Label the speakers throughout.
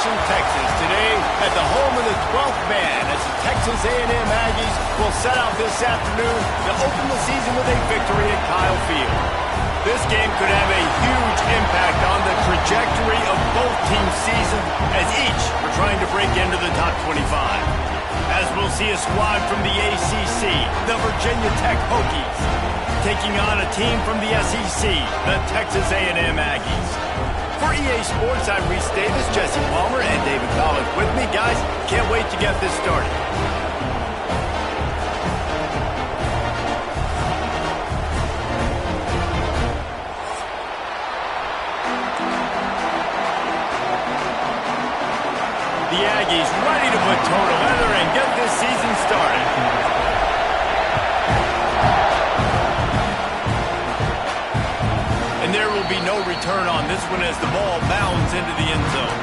Speaker 1: Station, Texas, today at the home of the 12th man as the Texas A&M Aggies will set out this afternoon to open the season with a victory at Kyle Field. This game could have a huge impact on the trajectory of both teams' seasons as each are trying to break into the top 25. As we'll see a squad from the ACC, the Virginia Tech Hokies, taking on a team from the SEC, the Texas A&M Aggies. For EA Sports, I'm Reese Davis, Jesse Palmer, and David Collins with me. Guys, can't wait to get this started. The Aggies ready to put toe to leather and get this season started. And there will be no return on this one as the ball bounds into the end zone.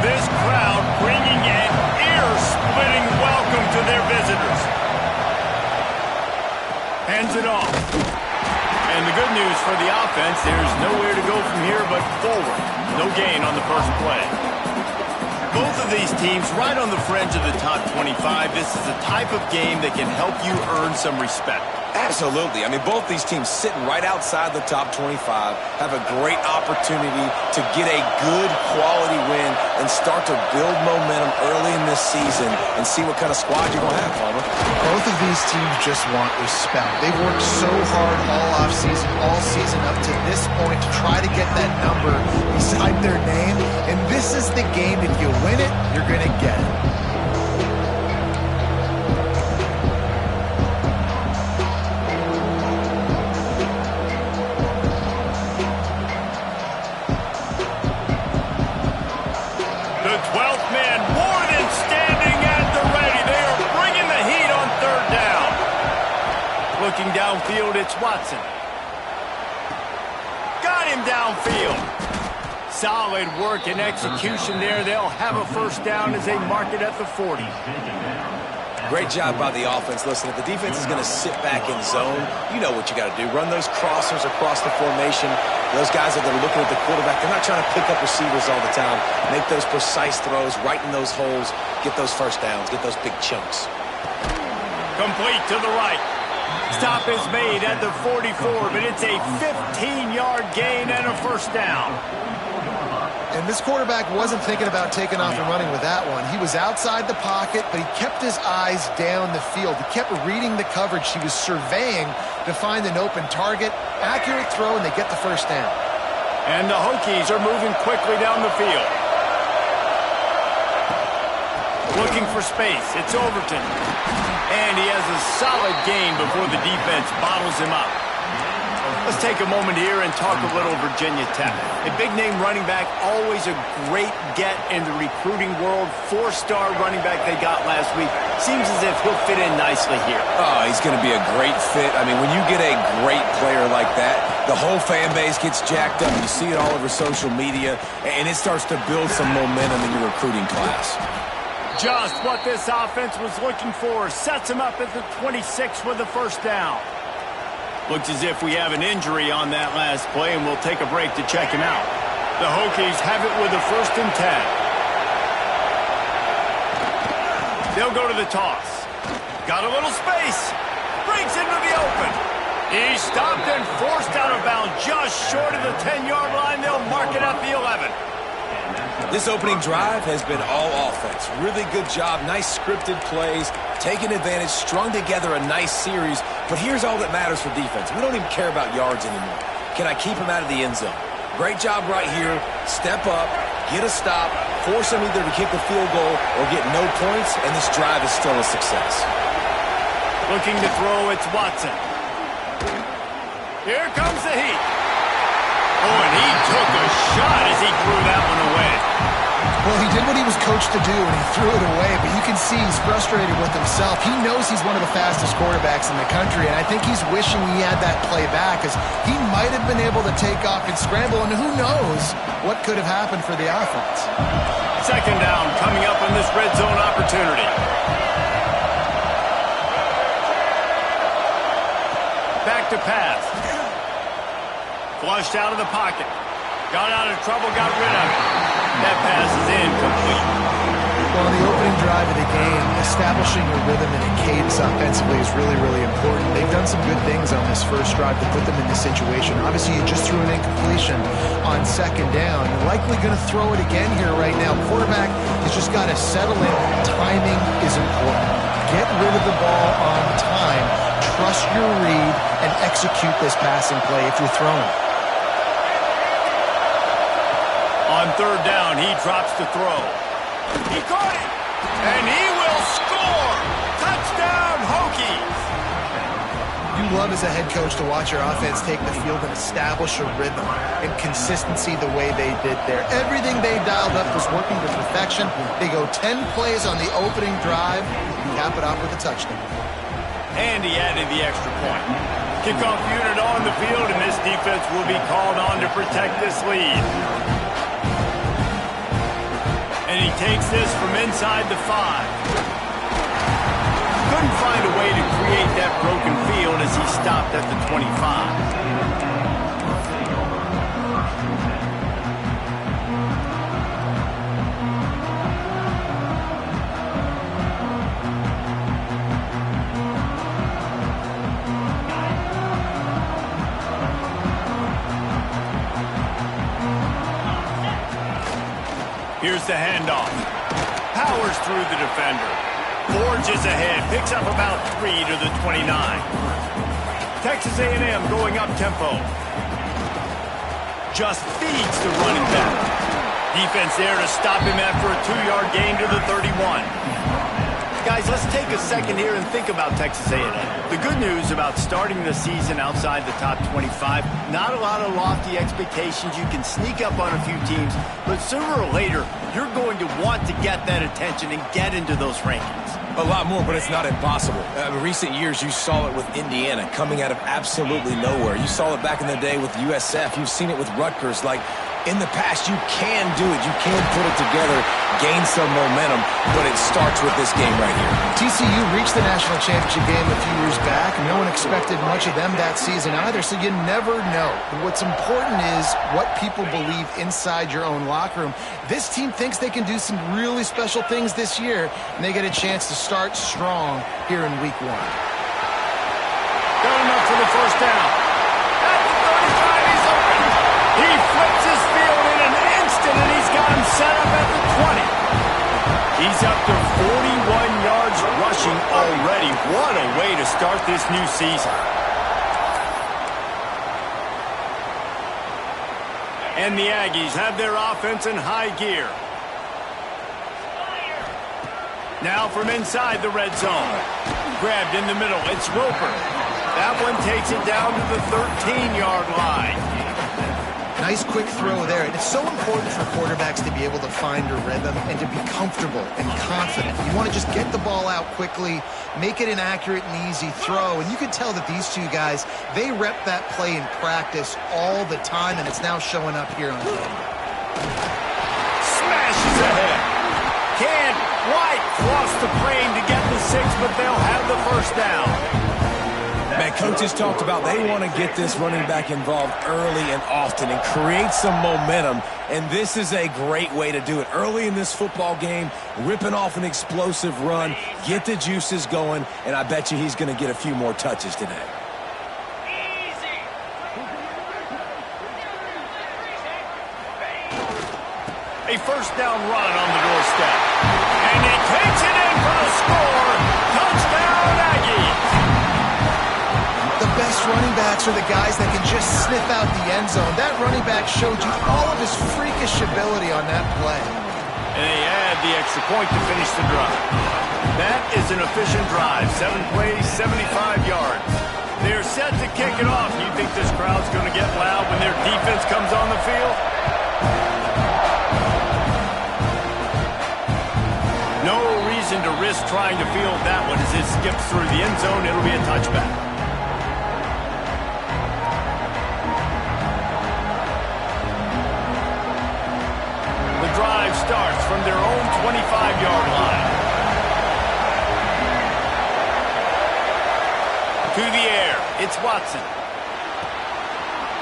Speaker 1: This crowd bringing an ear-splitting welcome to their visitors. Hands it off. And the good news for the offense, there's nowhere to go from here but forward. No gain on the first play. Both of these teams right on the fringe of the top 25. This is the type of game that can help you earn some respect.
Speaker 2: Absolutely. I mean, both these teams sitting right outside the top 25 have a great opportunity to get a good quality win and start to build momentum early in this season and see what kind of squad you're going to have, Palmer.
Speaker 3: Both of these teams just want respect. They've worked so hard all offseason, all season up to this point to try to get that number beside their name. And this is the game. If you win it, you're going to get it.
Speaker 1: The 12th man more than standing at the ready. They are bringing the heat on third down. Looking downfield, it's Watson. Got him downfield. Solid work and execution there. They'll have a first down as they mark it at the 40.
Speaker 2: Great job by the offense. Listen, if the defense is going to sit back in zone, you know what you got to do. Run those crossers across the formation. Those guys that are looking at the quarterback, they're not trying to pick up receivers all the time. Make those precise throws, right in those holes, get those first downs, get those big chunks.
Speaker 1: Complete to the right. Stop is made at the 44, but it's a 15-yard gain and a first down.
Speaker 3: And this quarterback wasn't thinking about taking off and running with that one. He was outside the pocket, but he kept his eyes down the field. He kept reading the coverage. He was surveying to find an open target. Accurate throw, and they get the first down.
Speaker 1: And the Hokies are moving quickly down the field. Looking for space. It's Overton. And he has a solid gain before the defense bottles him up. Let's take a moment here and talk a little Virginia Tech. A big-name running back, always a great get in the recruiting world. Four-star running back they got last week. Seems as if he'll fit in nicely here.
Speaker 2: Oh, he's going to be a great fit. I mean, when you get a great player like that, the whole fan base gets jacked up. You see it all over social media, and it starts to build some momentum in your recruiting class.
Speaker 1: Just what this offense was looking for. Sets him up at the 26 with the first down. Looks as if we have an injury on that last play, and we'll take a break to check him out. The Hokies have it with a 1st and 10. They'll go to the toss. Got a little space. Breaks into the open. He stopped and forced out of bounds just short of the 10-yard line. They'll mark it at the 11.
Speaker 2: This opening drive has been all offense. Really good job. Nice scripted plays. Taking advantage. Strung together a nice series. But here's all that matters for defense. We don't even care about yards anymore. Can I keep him out of the end zone? Great job right here. Step up. Get a stop. Force him either to kick a field goal or get no points. And this drive is still a success.
Speaker 1: Looking to throw. It's Watson. Here comes the heat. Oh, and he took a shot as he threw that one away.
Speaker 3: Well, he did what he was coached to do, and he threw it away, but you can see he's frustrated with himself. He knows he's one of the fastest quarterbacks in the country, and I think he's wishing he had that play back, because he might have been able to take off and scramble, and who knows what could have happened for the offense.
Speaker 1: Second down coming up on this red zone opportunity. Back to pass. Flushed out of the pocket. Got out of trouble, got rid of it. That pass is incomplete.
Speaker 3: Well, the opening drive of the game, establishing a rhythm and a cadence offensively is really, really important. They've done some good things on this first drive to put them in this situation. Obviously, you just threw an incompletion on second down. You're likely going to throw it again here right now. Quarterback has just got to settle in. Timing is important. Get rid of the ball on time. Trust your read and execute this passing play if you're throwing.
Speaker 1: On third down, he drops to throw. He caught it, and he will score! Touchdown, Hokies!
Speaker 3: You love as a head coach to watch your offense take the field and establish a rhythm and consistency the way they did there. Everything they dialed up was working to perfection. They go 10 plays on the opening drive and cap it off with a touchdown.
Speaker 1: And he added the extra point. Kickoff unit on the field, and this defense will be called on to protect this lead. And he takes this from inside the 5. Couldn't find a way to create that broken field as he stopped at the 25. Here's the handoff. Powers through the defender. Forges ahead. Picks up about 3 to the 29. Texas A&M going up tempo. Just feeds the running back. Defense there to stop him after a 2-yard gain to the 31. Guys, let's take a second here and think about Texas A&M. The good news about starting the season outside the top 25, not a lot of lofty expectations. You can sneak up on a few teams, but sooner or later, you're going to want to get that attention and get into those rankings.
Speaker 2: A lot more, but it's not impossible. In recent years, you saw it with Indiana coming out of absolutely nowhere. You saw it back in the day with USF. You've seen it with Rutgers. Like, in the past, you can do it. You can put it together, gain some momentum, but it starts with this game right here.
Speaker 3: TCU reached the national championship game a few years back. No one expected much of them that season either, so you never know. But what's important is what people believe inside your own locker room. This team thinks they can do some really special things this year, and they get a chance to start strong here in week 1.
Speaker 1: Got enough for the first down. At the 35, he's open. He flips his field in an instant, and he's got him set up at the 20. He's up to 41 yards rushing already. What a way to start this new season. And the Aggies have their offense in high gear. Now from inside the red zone. Grabbed in the middle. It's Roper. That one takes it down to the 13-yard line.
Speaker 3: Nice quick throw there. And it's so important for quarterbacks to be able to find a rhythm and to be comfortable and confident. You want to just get the ball out quickly, make it an accurate and easy throw. And you can tell that these two guys, they rep that play in practice all the time, and it's now showing up here on game.
Speaker 1: Smashes ahead. Can't quite cross the frame to get the 6, but they'll have the first down.
Speaker 2: Man, coaches talked about they want to get this running back involved early and often and create some momentum, and this is a great way to do it. Early in this football game, ripping off an explosive run, get the juices going, and I bet you he's going to get a few more touches today.
Speaker 1: A first down run on the doorstep. And he takes it in for the score. Touchdown, Aggies.
Speaker 3: The best running backs are the guys that can just sniff out the end zone. That running back showed you all of his freakish ability on that play.
Speaker 1: And they add the extra point to finish the drive. That is an efficient drive. 7 plays, 75 yards. They're set to kick it off. You think this crowd's going to get loud when their defense comes on the field? No reason to risk trying to field that one as it skips through the end zone. It'll be a touchback. The drive starts from their It's Watson.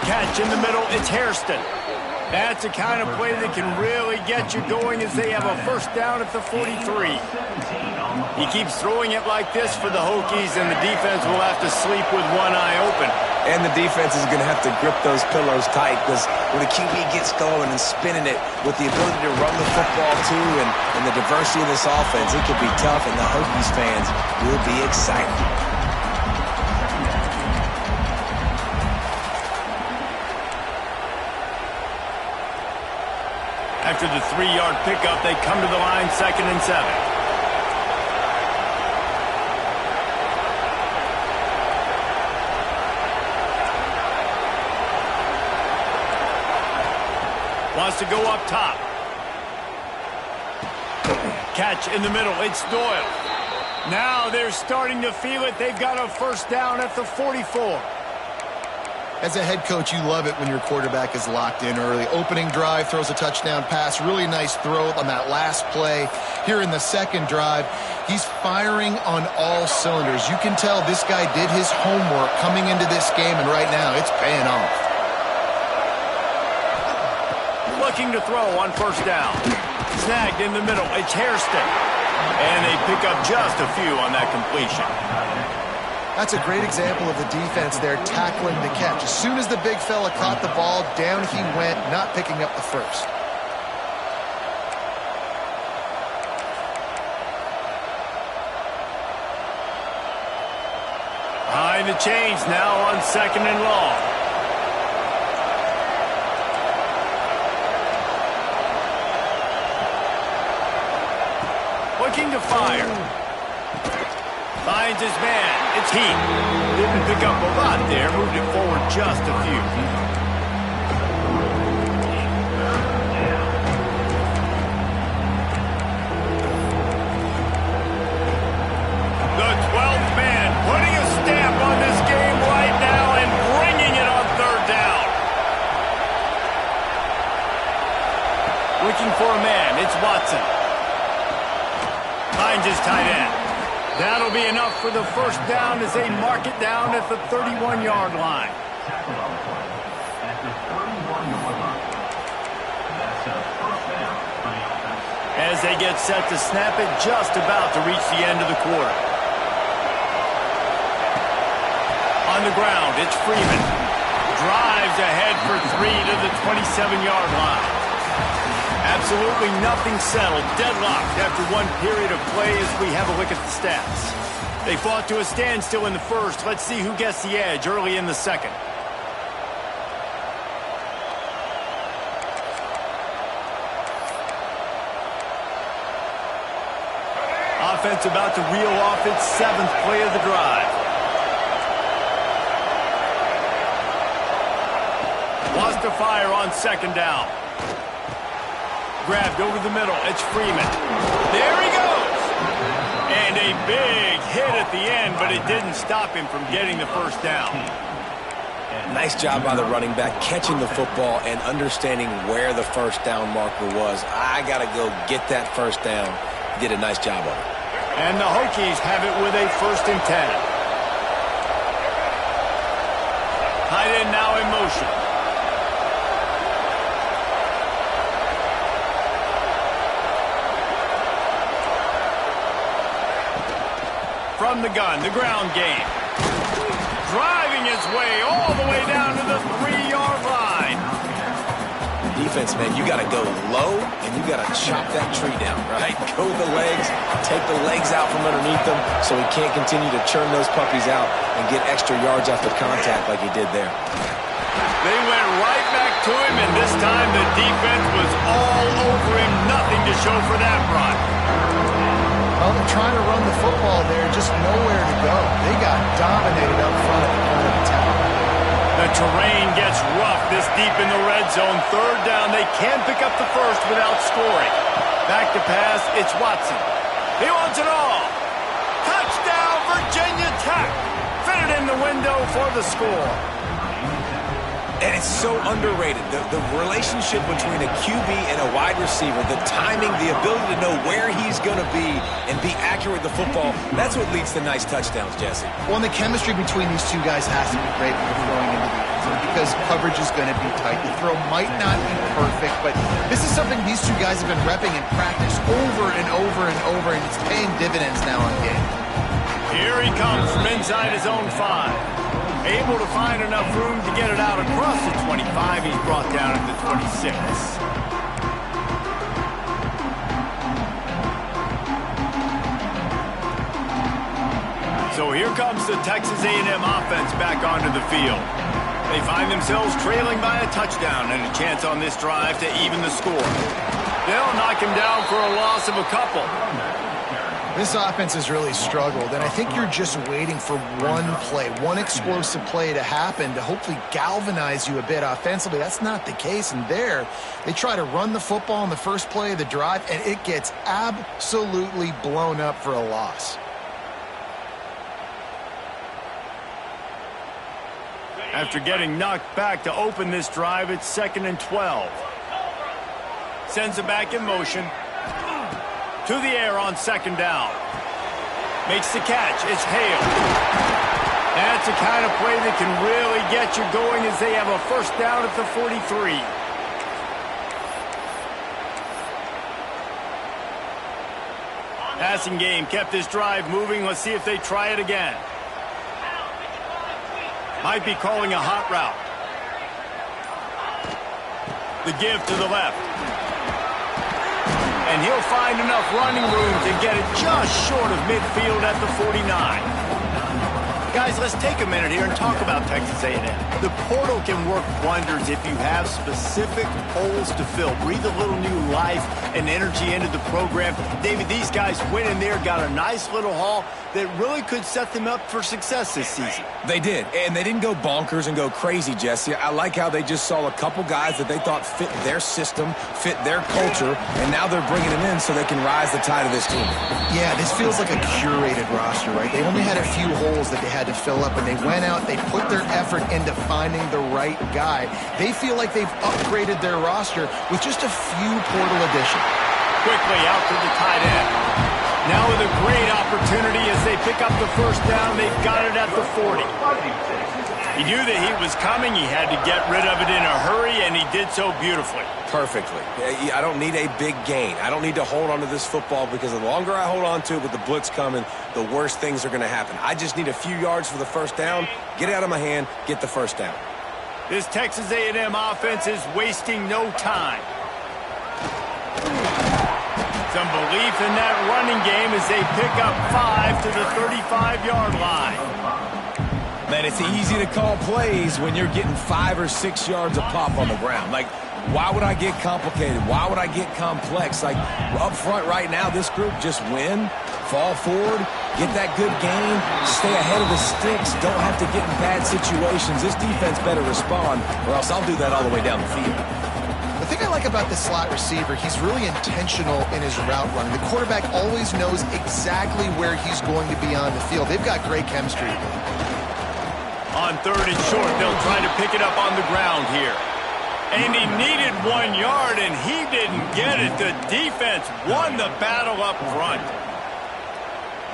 Speaker 1: Catch in the middle. It's Hairston. That's the kind of play that can really get you going as they have a first down at the 43. He keeps throwing it like this for the Hokies, and the defense will have to sleep with one eye open.
Speaker 2: And the defense is going to have to grip those pillows tight because when the QB gets going and spinning it with the ability to run the football too and the diversity of this offense, it could be tough, and the Hokies fans will be excited.
Speaker 1: After the 3-yard pickup, they come to the line 2nd and 7. Wants to go up top. Catch in the middle. It's Doyle. Now they're starting to feel it. They've got a first down at the 44.
Speaker 3: As a head coach, you love it when your quarterback is locked in early. Opening drive, throws a touchdown pass. Really nice throw on that last play. Here in the second drive, he's firing on all cylinders. You can tell this guy did his homework coming into this game, and right now it's paying off.
Speaker 1: Looking to throw on first down. Snagged in the middle. It's Hairston. And they pick up just a few on that completion.
Speaker 3: That's a great example of the defense there tackling the catch. As soon as the big fella caught the ball, down he went, not picking up the first.
Speaker 1: Behind the chains now on 2nd and long. Looking to fire. Finds his man. It's Heath. Didn't pick up a lot there. Moved it forward just a few. The 12th man putting a stamp on this game right now and bringing it on 3rd down. Looking for a man. It's Watson. Finds his tight end. That'll be enough for the first down as they mark it down at the 31-yard line. As they get set to snap it, just about to reach the end of the quarter. On the ground, it's Freeman. Drives ahead for 3 to the 27-yard line. Absolutely nothing settled. Deadlocked after one period of play as we have a look at the stats. They fought to a standstill in the first. Let's see who gets the edge early in the second. Offense about to reel off its 7th play of the drive. Wants to fire on 2nd down. Grabbed over the middle. It's Freeman. There he goes. And a big hit at the end, but it didn't stop him from getting the first down.
Speaker 2: Nice job by the running back, catching the football and understanding where the first down marker was. I got to go get that first down. Did a nice job on it.
Speaker 1: And the Hokies have it with a 1st and 10. Tight end now in motion. From the gun, the ground game. Driving his way all the way down to the 3-yard line.
Speaker 2: Defense, man, you got to go low, and you got to chop that tree down, right? Go with the legs, take the legs out from underneath them so he can't continue to churn those puppies out and get extra yards after contact like he did there.
Speaker 1: They went right back to him, and this time the defense was all over him. Nothing to show for that run.
Speaker 3: Well, they're trying to run the football there, just nowhere to go. They got dominated up front at the point of attack.
Speaker 1: The terrain gets rough this deep in the red zone. 3rd down, they can't pick up the first without scoring. Back to pass, it's Watson. He wants it all. Touchdown, Virginia Tech. Fitted in the window for the score.
Speaker 2: And it's so underrated. The relationship between a QB and a wide receiver, the timing, the ability to know where he's going to be and be accurate with the football, that's what leads to nice touchdowns, Jesse.
Speaker 3: Well, and the chemistry between these two guys has to be great when they're throwing into the end zone because coverage is going to be tight. The throw might not be perfect, but this is something these two guys have been repping in practice over and over and over, and it's paying dividends now on game.
Speaker 1: Here he comes from inside his own 5. Able to find enough room to get it out across the 25. He's brought down at the 26. So here comes the Texas A&M offense back onto the field. They find themselves trailing by a touchdown and a chance on this drive to even the score. They'll knock him down for a loss of a couple.
Speaker 3: This offense has really struggled, and I think you're just waiting for one play, one explosive play to happen to hopefully galvanize you a bit offensively. That's not the case, and there, they try to run the football in the first play of the drive, and it gets absolutely blown up for a loss.
Speaker 1: After getting knocked back to open this drive, it's 2nd and 12. Sends it back in motion. To the air on 2nd down. Makes the catch. It's Hale. That's the kind of play that can really get you going as they have a first down at the 43. Passing game kept this drive moving. Let's see if they try it again. Might be calling a hot route. The give to the left. And he'll find enough running room to get it just short of midfield at the 49. Guys, let's take a minute here and talk about Texas A&M. The portal can work wonders if you have specific holes to fill. Breathe a little new life and energy into the program. David, these guys went in there, got a nice little haul that really could set them up for success this season.
Speaker 2: They did, and they didn't go bonkers and go crazy, Jesse. I like how they just saw a couple guys that they thought fit their system, fit their culture, and now they're bringing them in so they can rise the tide of this team.
Speaker 3: Yeah, this feels like a curated roster, right? They only had a few holes that they had to fill up, and they went out, they put their effort into finding the right guy. They feel like they've upgraded their roster with just a few portal additions.
Speaker 1: Quickly out to the tight end. Now with a great opportunity as they pick up the first down, they've got it at the 40. He knew that he was coming. He had to get rid of it in a hurry, and he did so beautifully.
Speaker 2: Perfectly. I don't need a big gain. I don't need to hold on to this football because the longer I hold on to it with the blitz coming, the worse things are going to happen. I just need a few yards for the first down, get it out of my hand, get the first down.
Speaker 1: This Texas A&M offense is wasting no time. Some belief in that running game as they pick up 5 to the 35-yard line.
Speaker 2: Man, it's easy to call plays when you're getting 5 or 6 yards a pop on the ground. Like, why would I get complicated? Why would I get complex? Like, up front right now, this group just win, fall forward, get that good gain, stay ahead of the sticks, don't have to get in bad situations. This defense better respond, or else I'll do that all the way down the field.
Speaker 3: The thing I like about the slot receiver, he's really intentional in his route running. The quarterback always knows exactly where he's going to be on the field. They've got great chemistry.
Speaker 1: On 3rd and short, they'll try to pick it up on the ground here. And he needed 1 yard, and he didn't get it. The defense won the battle up front.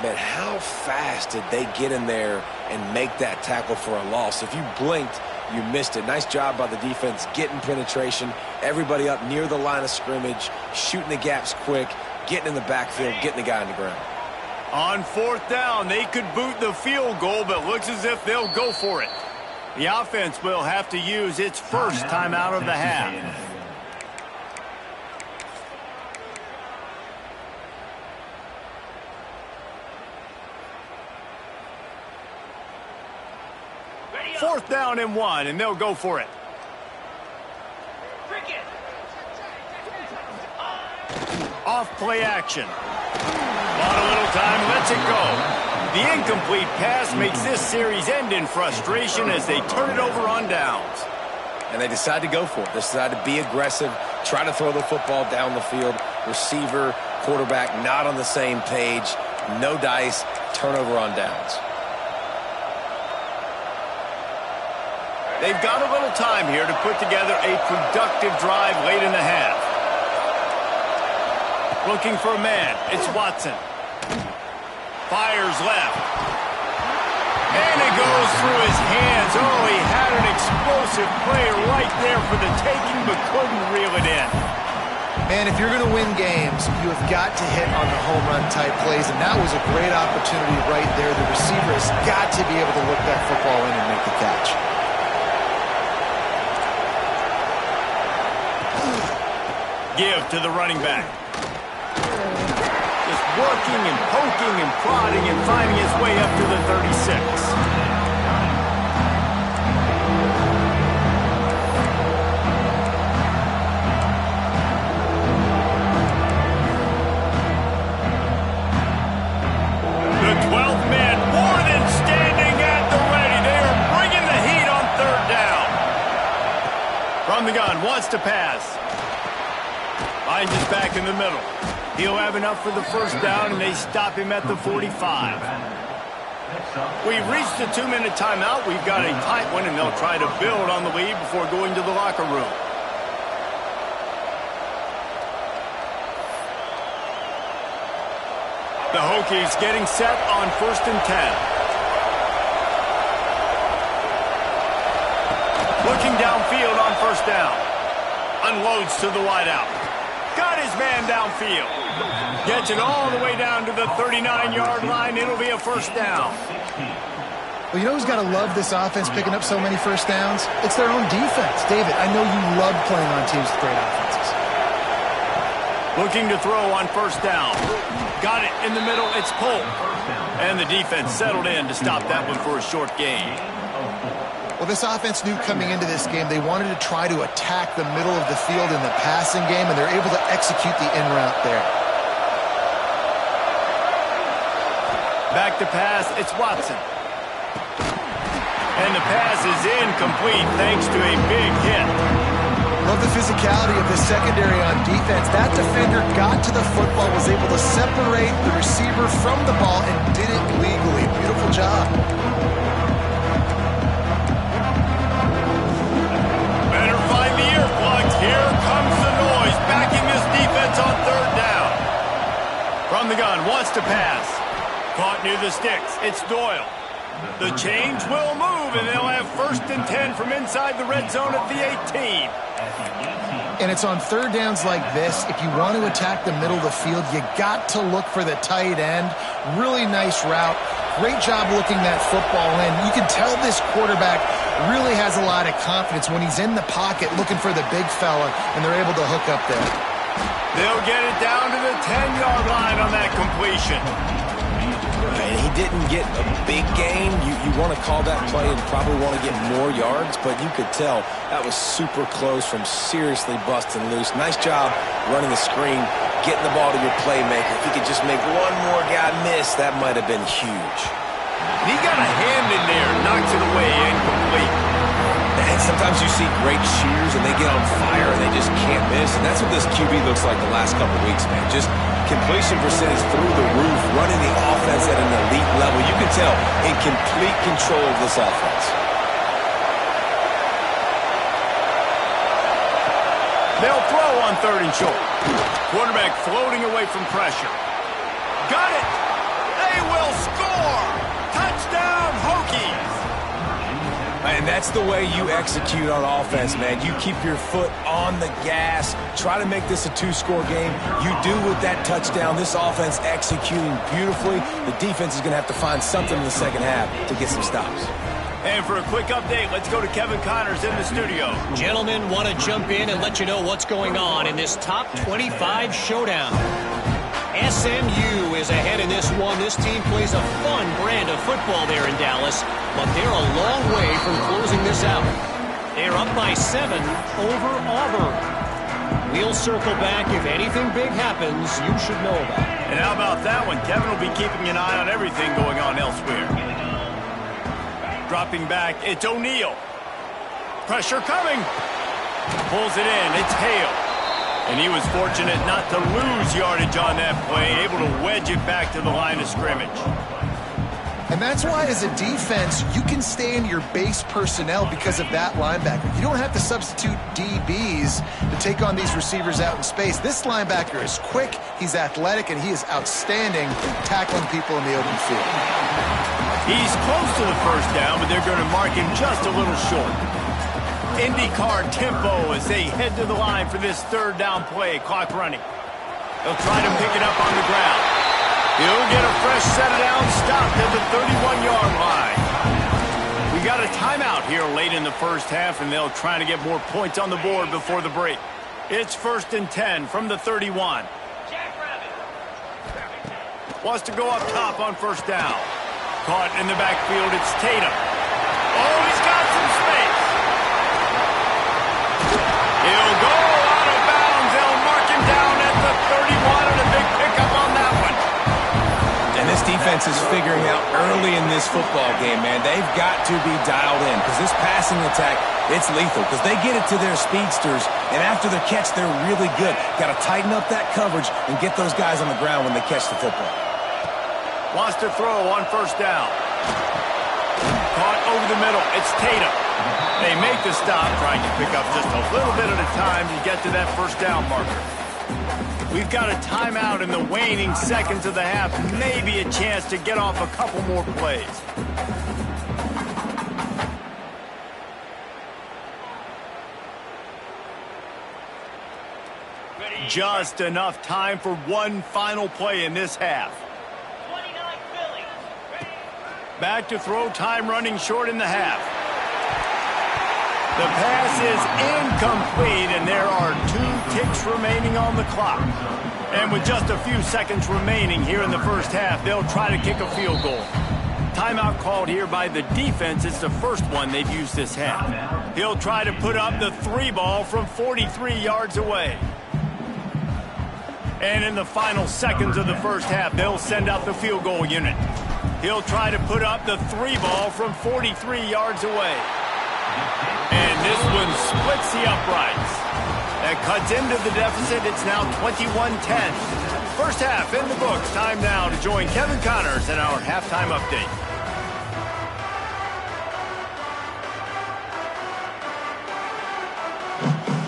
Speaker 2: Man, how fast did they get in there and make that tackle for a loss? If you blinked, you missed it. Nice job by the defense getting penetration. Everybody up near the line of scrimmage, shooting the gaps quick, getting in the backfield, getting the guy on the ground.
Speaker 1: On 4th down, they could boot the field goal, but looks as if they'll go for it. The offense will have to use its first timeout of the half. Fourth down and 1, and they'll go for it. Off play action. Bought a little time, lets it go. The incomplete pass makes this series end in frustration as they turn it over on downs.
Speaker 2: And they decide to go for it. They decide to be aggressive, try to throw the football down the field. Receiver, quarterback not on the same page. No dice, turnover on downs.
Speaker 1: They've got a little time here to put together a productive drive late in the half. Looking for a man. It's Watson. Fires left. And it goes through his hands. Oh, he had an explosive play right there for the taking, but couldn't reel it in.
Speaker 3: Man, if you're going to win games, you have got to hit on the home run type plays, and that was a great opportunity right there. The receiver has got to be able to look that football in and make the catch.
Speaker 1: Give to the running back. Just working and poking and prodding and finding his way up to the 36. The 12th man more than standing at the ready. They are bringing the heat on third down. From the gun, wants to pass. Finds his back in the middle. He'll have enough for the first down, and they stop him at the 45. We've reached the 2-minute timeout. We've got a tight one, and they'll try to build on the lead before going to the locker room. The Hokies getting set on 1st and 10. Looking downfield on first down. Unloads to the wideout. Got his man downfield. Gets it all the way down to the 39-yard line. It'll be a first down.
Speaker 3: Well, you know who's got to love this offense picking up so many first downs? It's their own defense. David, I know you love playing on teams with great offenses.
Speaker 1: Looking to throw on first down. Got it in the middle. It's Polk. And the defense settled in to stop that one for a short gain.
Speaker 3: Well, this offense knew coming into this game they wanted to try to attack the middle of the field in the passing game, and they're able to execute the in route there.
Speaker 1: Back to pass, it's Watson. And the pass is incomplete thanks to a big hit.
Speaker 3: Love the physicality of the secondary on defense. That defender got to the football, was able to separate the receiver from the ball, and did it legally. Beautiful job.
Speaker 1: Here comes the noise, backing this defense on third down. From the gun, wants to pass. Caught near the sticks. It's Doyle. The change will move, and they'll have 1st and 10 from inside the red zone at the 18.
Speaker 3: And it's on third downs like this. If you want to attack the middle of the field, you got to look for the tight end. Really nice route. Great job looking that football in. You can tell this quarterback really has a lot of confidence when he's in the pocket looking for the big fella, and they're able to hook up there.
Speaker 1: They'll get it down to the 10-yard line on that completion.
Speaker 2: And he didn't get a big gain. You want to call that play and probably want to get more yards, but you could tell that was super close from seriously busting loose. Nice job running the screen, getting the ball to your playmaker. If he could just make one more guy miss, that might have been huge.
Speaker 1: And he got a hand in there, knocks it away, incomplete.
Speaker 2: And sometimes you see great shears and they get on fire and they just can't miss. And that's what this QB looks like the last couple weeks, man. Just completion percentage through the roof, running the offense at an elite level. You can tell in complete control of this offense.
Speaker 1: They'll throw on 3rd and short. Quarterback floating away from pressure. Got it! They will score! Touchdown, Hokies!
Speaker 2: And that's the way you execute on offense, man. You keep your foot on the gas. Try to make this a 2-score game. You do with that touchdown. This offense executing beautifully. The defense is going to have to find something in the second half to get some stops.
Speaker 1: And for a quick update, let's go to Kevin Connors in the studio.
Speaker 4: Gentlemen, want to jump in and let you know what's going on in this top 25 showdown. SMU is ahead in this one. This team plays a fun brand of football there in Dallas, but they're a long way from closing this out. They're up by 7 over Auburn. We'll circle back. If anything big happens, you should know about it.
Speaker 1: And how about that one? Kevin will be keeping an eye on everything going on elsewhere. Dropping back, it's O'Neal. Pressure coming. Pulls it in, it's Hale. And he was fortunate not to lose yardage on that play, able to wedge it back to the line of scrimmage.
Speaker 3: And that's why, as a defense, you can stay in your base personnel because of that linebacker. You don't have to substitute DBs to take on these receivers out in space. This linebacker is quick, he's athletic, and he is outstanding tackling people in the open field.
Speaker 1: He's close to the first down, but they're going to mark him just a little short. IndyCar tempo as they head to the line for this third down play. Clock running. They'll try to pick it up on the ground. He'll get a fresh set down, stopped at the 31-yard line. We got a timeout here late in the first half, and they'll try to get more points on the board before the break. It's 1st and 10 from the 31. Wants to go up top on first down. Caught in the backfield, it's Tatum. Oh, he's got some space. He'll go out of bounds. They'll mark him down at the 31, and a big pickup on that one.
Speaker 2: And this defense is figuring out early in this football game, man. They've got to be dialed in because this passing attack, it's lethal because they get it to their speedsters, and after the catch, they're really good. Got to tighten up that coverage and get those guys on the ground when they catch the football.
Speaker 1: Wants to throw on first down. Caught over the middle. It's Tatum. They make the stop, trying to pick up just a little bit at a time to get to that first down marker. We've got a timeout in the waning seconds of the half. Maybe a chance to get off a couple more plays. Just enough time for one final play in this half. Back to throw, time running short in the half. The pass is incomplete, and there are 2 ticks remaining on the clock. And with just a few seconds remaining here in the first half, they'll try to kick a field goal. Timeout called here by the defense. It's the first one they've used this half. He'll try to put up the 3 ball from 43 yards away. And in the final seconds of the first half, they'll send out the field goal unit. He'll try to put up the 3 ball from 43 yards away. And this one splits the uprights. That cuts into the deficit. It's now 21-10. First half in the books. Time now to join Kevin Connors in our halftime update.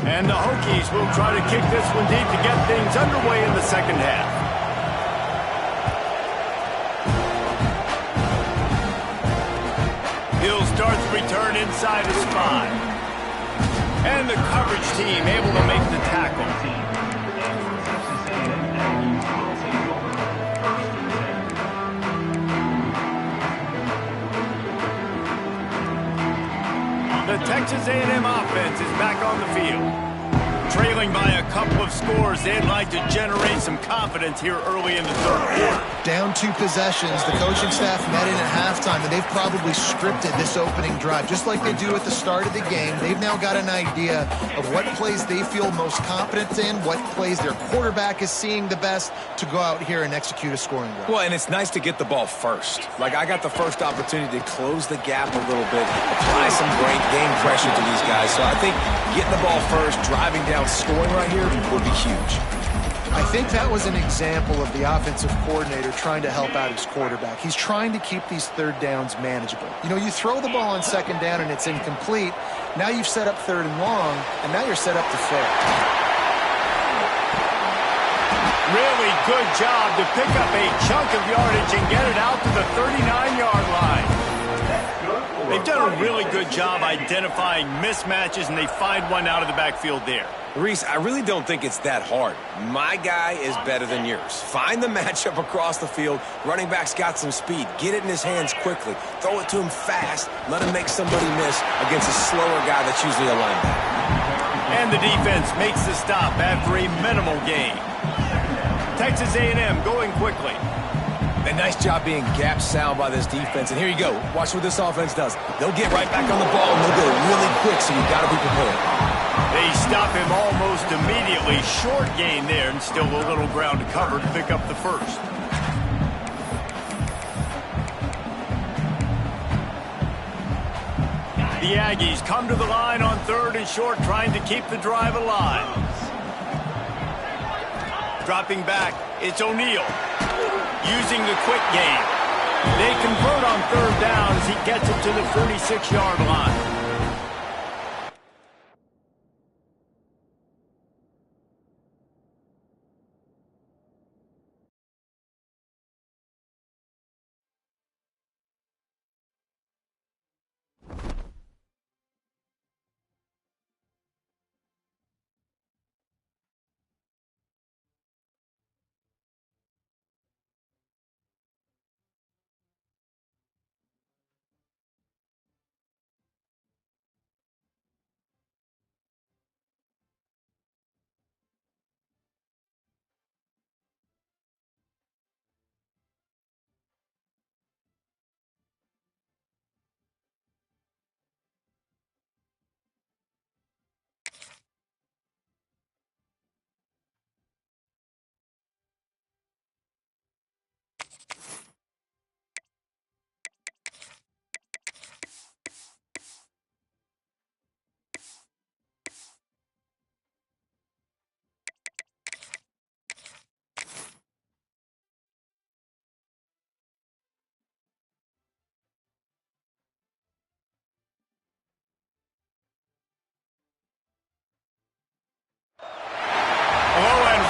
Speaker 1: And the Hokies will try to kick this one deep to get things underway in the second half. He'll start the return inside his 5. And the coverage team able to make the tackle. The Texas A&M offense is back on the field. Trailing by a couple of scores, they'd like to generate some confidence here early in the third quarter.
Speaker 3: Down 2 possessions, the coaching staff met in at halftime, and they've probably scripted this opening drive. Just like they do at the start of the game, they've now got an idea of what plays they feel most confident in, what plays their quarterback is seeing the best to go out here and execute a scoring drive.
Speaker 2: Well, and it's nice to get the ball first. Like, I got the first opportunity to close the gap a little bit, apply some great game pressure to these guys. So I think getting the ball first, driving down, scoring right here would be huge.
Speaker 3: I think that was an example of the offensive coordinator trying to help out his quarterback. He's trying to keep these third downs manageable. You know, you throw the ball on second down and it's incomplete. Now you've set up third and long, and now you're set up to fail.
Speaker 1: Really good job to pick up a chunk of yardage and get it out to the 39-yard line. They've done a really good job identifying mismatches, and they find one out of the backfield there.
Speaker 2: Reese, I really don't think it's that hard. My guy is better than yours. Find the matchup across the field. Running back's got some speed. Get it in his hands quickly. Throw it to him fast. Let him make somebody miss against a slower guy that's usually a linebacker.
Speaker 1: And the defense makes the stop after a minimal gain. Texas A&M going quickly.
Speaker 2: A nice job being gap sound by this defense. And here you go. Watch what this offense does. They'll get right back on the ball, and they'll go really quick, so you've got to be prepared.
Speaker 1: They stop him almost immediately. Short gain there, and still a little ground to cover to pick up the first. The Aggies come to the line on 3rd and short, trying to keep the drive alive. Dropping back, it's O'Neal. Using the quick game. They convert on third down as he gets it to the 46-yard line.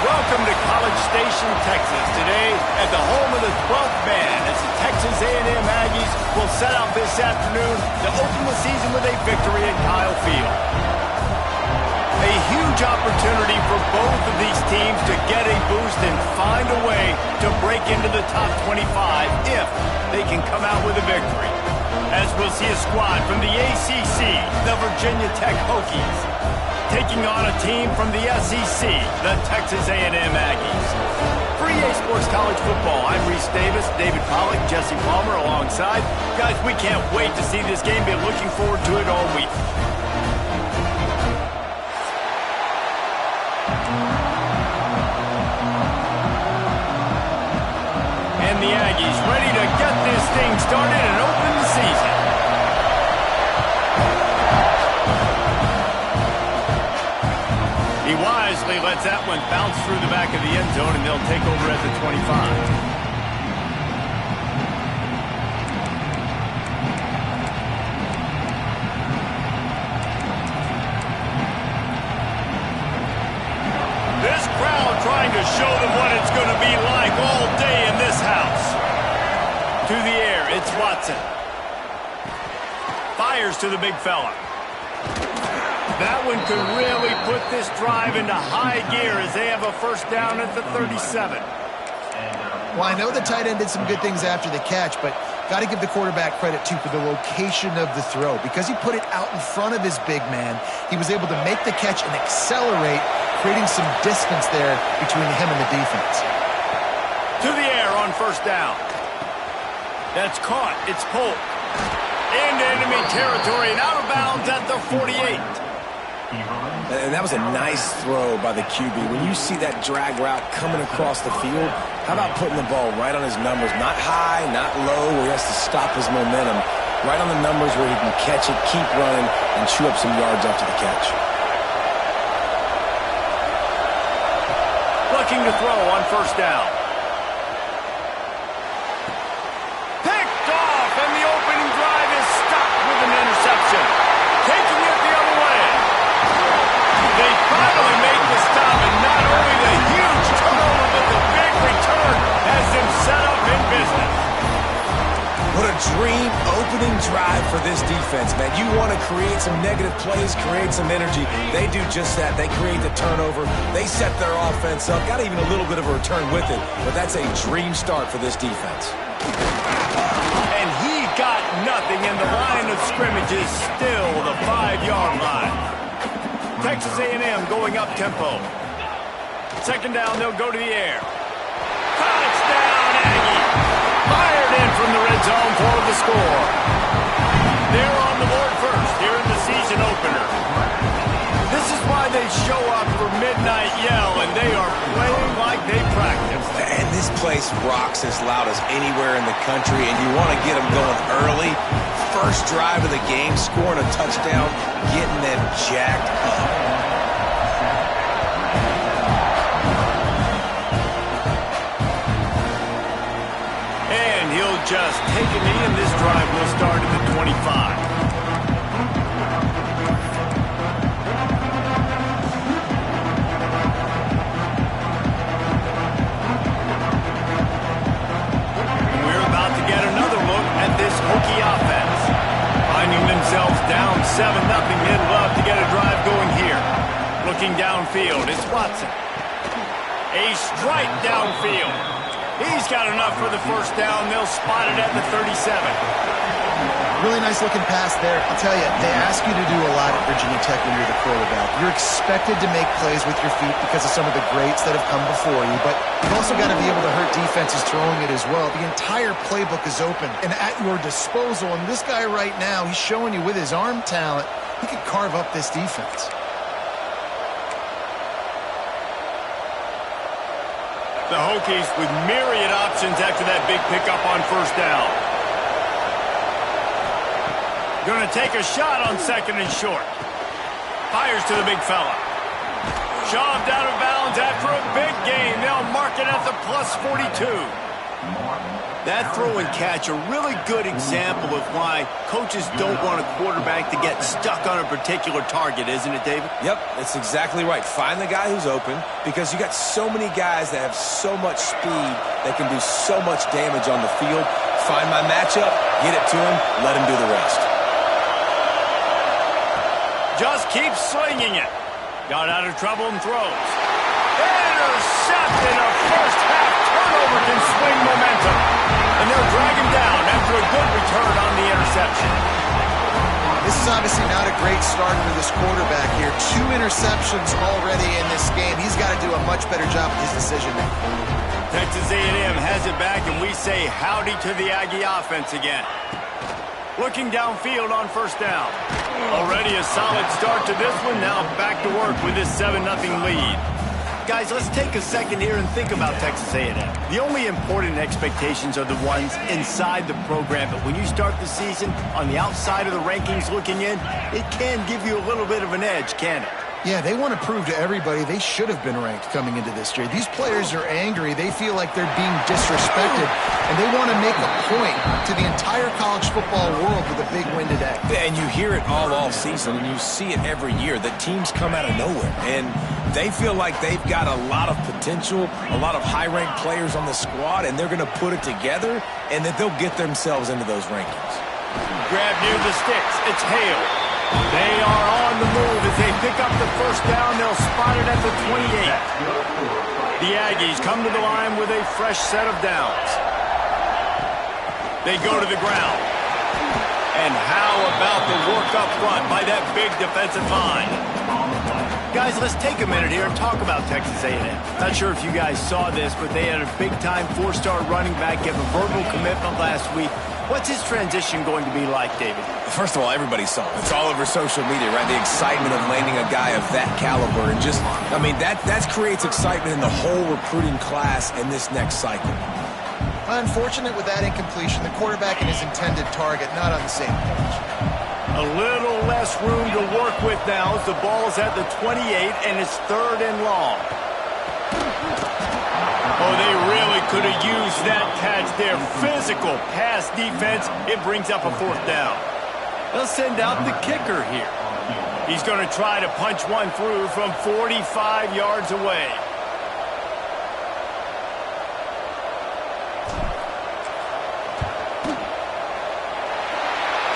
Speaker 1: Welcome to College Station, Texas. Today at the home of the 12th man as the Texas A&M Aggies will set out this afternoon to open the season with a victory at Kyle Field. A huge opportunity for both of these teams to get a boost and find a way to break into the top 25 if they can come out with a victory. As we'll see a squad from the ACC, the Virginia Tech Hokies, taking on a team from the SEC, the Texas A&M Aggies. For EA Sports College Football, I'm Reese Davis, David Pollack, Jesse Palmer alongside. Guys, we can't wait to see this game. Been looking forward to it all week. And the Aggies ready to get this thing started and open the season. He wisely lets that one bounce through the back of the end zone, and they'll take over at the 25. This crowd trying to show them what it's going to be like all day in this house. To the air, it's Watson. Fires to the big fella. That one could really put this drive into high gear as they have a first down at the 37.
Speaker 3: Well, I know the tight end did some good things after the catch, but got to give the quarterback credit, too, for the location of the throw. Because he put it out in front of his big man, he was able to make the catch and accelerate, creating some distance there between him and the defense.
Speaker 1: To the air on first down. That's caught. It's Polk. Into enemy territory and out of bounds at the 48.
Speaker 2: And that was a nice throw by the QB. When you see that drag route coming across the field, how about putting the ball right on his numbers? Not high, not low, where he has to stop his momentum. Right on the numbers where he can catch it, keep running, and chew up some yards after the catch.
Speaker 1: Looking to throw on first down. Picked off, and the opening drive is stopped with an interception. Taking it the other way. They finally make the stop, and not only the huge turnover, but the big return has them set up in business.
Speaker 2: What a dream opening drive for this defense, man. You want to create some negative plays, create some energy. They do just that. They create the turnover. They set their offense up. Got even a little bit of a return with it, but that's a dream start for this defense.
Speaker 1: And he got nothing, and the line of scrimmage is still the 5-yard line. Texas A&M going up tempo. Second down, they'll go to the air. Touchdown, Aggie! Fired in from the red zone for the score. They're on the board first here in the season opener. This is why they show up for Midnight Yell, and they are playing like they practice.
Speaker 2: And this place rocks as loud as anywhere in the country, and you want to get them going early. First drive of the game, scoring a touchdown, getting them jacked up.
Speaker 1: And he'll just take a knee, and this drive will start at the 25. We're about to get another look at this Hokie offense. Finding themselves down 7-0, they'd love to get a drive going here. Looking downfield, it's Watson. A strike downfield. He's got enough for the first down. They'll spot it at the 37.
Speaker 3: Really nice looking pass there. I'll tell you, they ask you to do a lot at Virginia Tech when you're the quarterback. You're expected to make plays with your feet because of some of the greats that have come before you, but you've also got to be able to hurt defenses throwing it as well. The entire playbook is open and at your disposal, and this guy right now, he's showing you with his arm talent, he could carve up this defense.
Speaker 1: The Hokies with myriad options after that big pickup on first down. Going to take a shot on second and short. Fires to the big fella. Shoved out of bounds after a big gain. They'll mark it at the plus 42. That throw and catch, a really good example of why coaches don't want a quarterback to get stuck on a particular target, isn't it, David?
Speaker 2: Yep, that's exactly right. Find the guy who's open because you got so many guys that have so much speed that can do so much damage on the field. Find my matchup, get it to him, let him do the rest.
Speaker 1: Just keep slinging it. Got out of trouble and throws. Intercepted. A first half turnover can swing momentum. And they'll drag him down after a good return on the interception.
Speaker 3: This is obviously not a great start for this quarterback here. 2 interceptions already in this game. He's got to do a much better job with his decision making.
Speaker 1: Texas A&M has it back, and we say howdy to the Aggie offense again. Looking downfield on first down. Already a solid start to this one. Now back to work with this 7-0 lead. Guys, let's take a second here and think about Texas A&M. The only important expectations are the ones inside the program, but when you start the season on the outside of the rankings looking in, it can give you a little bit of an edge, can it?
Speaker 3: Yeah, they want to prove to everybody they should have been ranked coming into this year. These players are angry. They feel like they're being disrespected, and they want to make a point to the entire college football world with a big win today.
Speaker 2: And you hear it all season, and you see it every year. The teams come out of nowhere, and they feel like they've got a lot of potential, a lot of high-ranked players on the squad, and they're going to put it together, and that they'll get themselves into those rankings.
Speaker 1: Grab near the sticks. It's Hale. They are on the move as they pick up the first down. They'll spot it at the 28. The Aggies come to the line with a fresh set of downs. They go to the ground. And how about the work up front by that big defensive line? Guys, let's take a minute here and talk about Texas A&M. Not sure if you guys saw this, but they had a big-time 4-star running back give a verbal commitment last week. What's his transition going to be like, David?
Speaker 2: First of all, everybody saw it. It's all over social media, right? The excitement of landing a guy of that caliber. And just, I mean, that creates excitement in the whole recruiting class in this next cycle.
Speaker 3: Unfortunate with that incompletion. The quarterback and his intended target not on the same page.
Speaker 1: A little less room to work with now as the ball's at the 28 and it's 3rd and long. Oh, they really could have used that catch there. Physical pass defense. It brings up a 4th down. They'll send out the kicker here. He's going to try to punch one through from 45 yards away.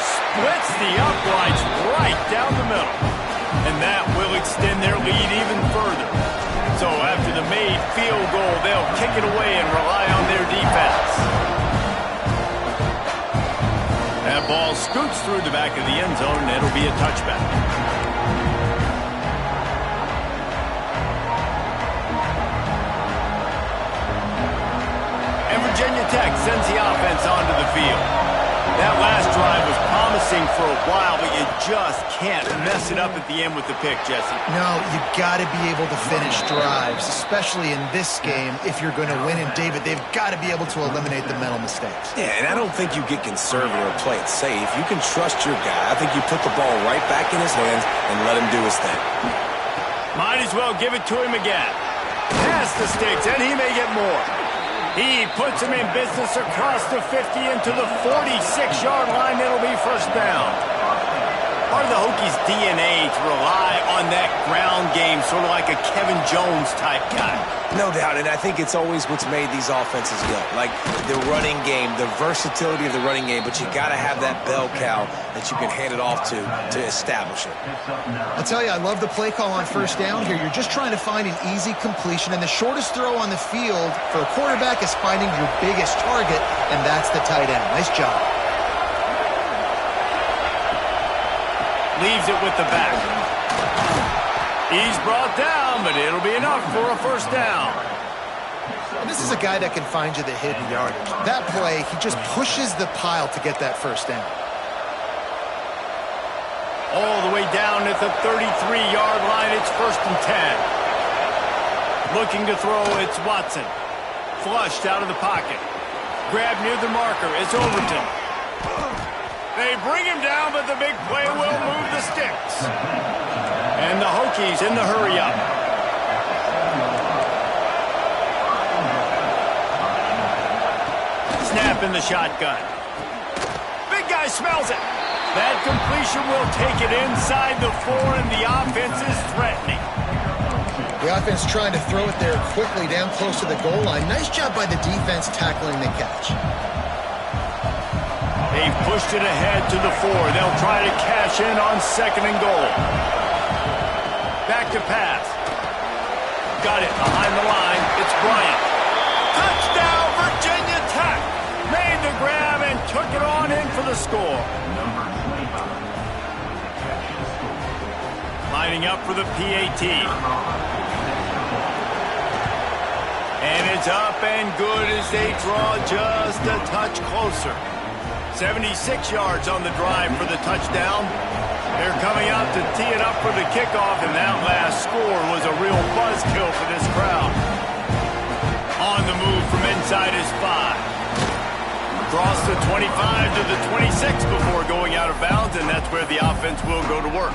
Speaker 1: Splits the uprights right down the middle. And that will extend their lead even further. So after the made field goal, they'll kick it away and rely on their defense. That ball scoots through the back of the end zone, and it'll be a touchback. And Virginia Tech sends the offense onto the field. That last drive was promising for a while, but you just can't mess it up at the end with the pick, Jesse.
Speaker 3: No, you got to be able to finish drives, especially in this game if you're going to win. And, David, they've got to be able to eliminate the mental mistakes.
Speaker 2: Yeah, and I don't think you get conservative or play it safe. You can trust your guy. I think you put the ball right back in his hands and let him do his thing.
Speaker 1: Might as well give it to him again. Pass the sticks, and he may get more. He puts him in business across the 50 into the 46-yard line. It'll be first down. Part of the Hokies' DNA to rely on that ground game, sort of like a Kevin Jones type guy.
Speaker 2: No doubt, and I think it's always what's made these offenses go. Like the running game, the versatility of the running game, but you got to have that bell cow that you can hand it off to establish it.
Speaker 3: I'll tell you, I love the play call on first down here. You're just trying to find an easy completion, and the shortest throw on the field for a quarterback is finding your biggest target, and that's the tight end. Nice job.
Speaker 1: Leaves it with the back. He's brought down, but it'll be enough for a first down.
Speaker 3: And this is a guy that can find you the hidden yardage. That play, he just pushes the pile to get that first down.
Speaker 1: All the way down at the 33-yard line, it's first and 10. Looking to throw, it's Watson. Flushed out of the pocket. Grabbed near the marker, it's Overton. They bring him down, but the big play will move the sticks. And the Hokies in the hurry-up. Snap in the shotgun. Big guy smells it. That completion will take it inside the 4, and the offense is threatening.
Speaker 3: The offense trying to throw it there quickly down close to the goal line. Nice job by the defense tackling the catch.
Speaker 1: They've pushed it ahead to the 4. They'll try to cash in on second and goal. Back to pass. Got it behind the line. It's Bryant. Touchdown, Virginia Tech. Made the grab and took it on in for the score. Lining up for the PAT. And it's up and good as they draw just a touch closer. 76 yards on the drive for the touchdown. They're coming out to tee it up for the kickoff, and that last score was a real buzzkill for this crowd. On the move from inside his 5. Across the 25 to the 26 before going out of bounds, and that's where the offense will go to work.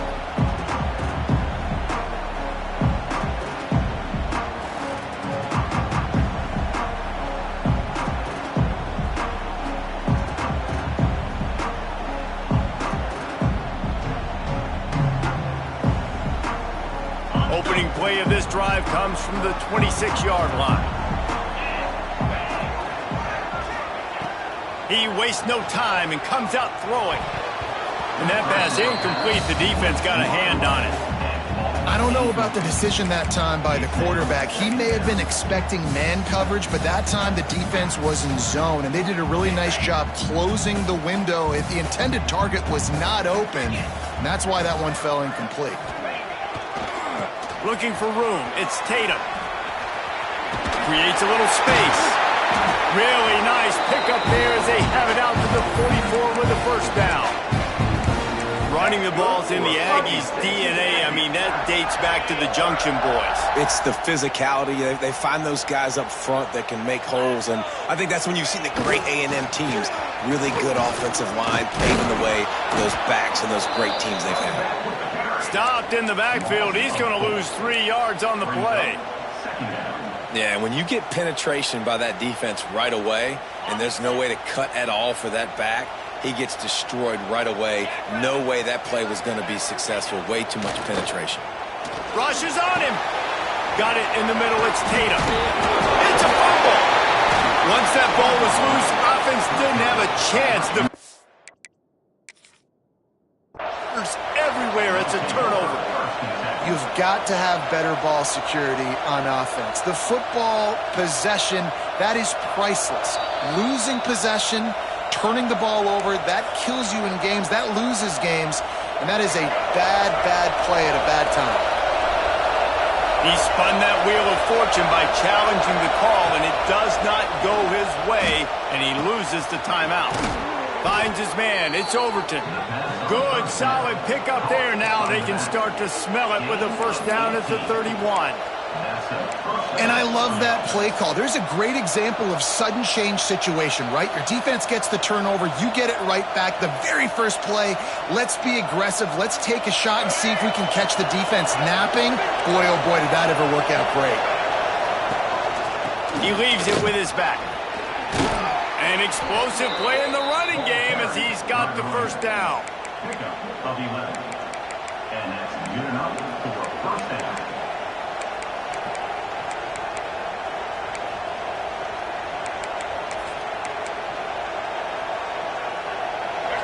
Speaker 1: Opening play of this drive comes from the 26-yard line. He wastes no time and comes out throwing. And that pass incomplete. The defense got a hand on it.
Speaker 3: I don't know about the decision that time by the quarterback. He may have been expecting man coverage, but that time the defense was in zone, and they did a really nice job closing the window if the intended target was not open. And that's why that one fell incomplete.
Speaker 1: Looking for room. It's Tatum. Creates a little space. Really nice pickup there as they have it out to the 44 with a first down. Running the ball's in the Aggies' DNA. I mean, that dates back to the Junction Boys.
Speaker 2: It's the physicality. They find those guys up front that can make holes, and I think that's when you've seen the great A&M teams. Really good offensive line paving the way for those backs and those great teams they've had.
Speaker 1: Stopped in the backfield. He's going to lose 3 yards on the play.
Speaker 2: Yeah, when you get penetration by that defense right away, and there's no way to cut at all for that back, he gets destroyed right away. No way that play was going to be successful. Way too much penetration.
Speaker 1: Rushes on him. Got it in the middle. It's Tatum. It's a fumble. Once that ball was loose, offense didn't have a chance. Everywhere, it's a turnover.
Speaker 3: You've got to have better ball security on offense. The football possession, that is priceless. Losing possession, turning the ball over, that kills you in games, that loses games, and that is a bad, bad play at a bad time.
Speaker 1: He spun that wheel of fortune by challenging the call, and it does not go his way, and he loses the timeout. Finds his man. It's Overton. Good, solid pickup there. Now they can start to smell it with a first down at the 31.
Speaker 3: And I love that play call. There's a great example of sudden change situation, right? Your defense gets the turnover. You get it right back. The very first play, let's be aggressive. Let's take a shot and see if we can catch the defense napping. Boy, oh boy, did that ever work out great.
Speaker 1: He leaves it with his back. An explosive play in the running game as he's got the first down.
Speaker 5: Pickup of 11. And that's good enough for a first down.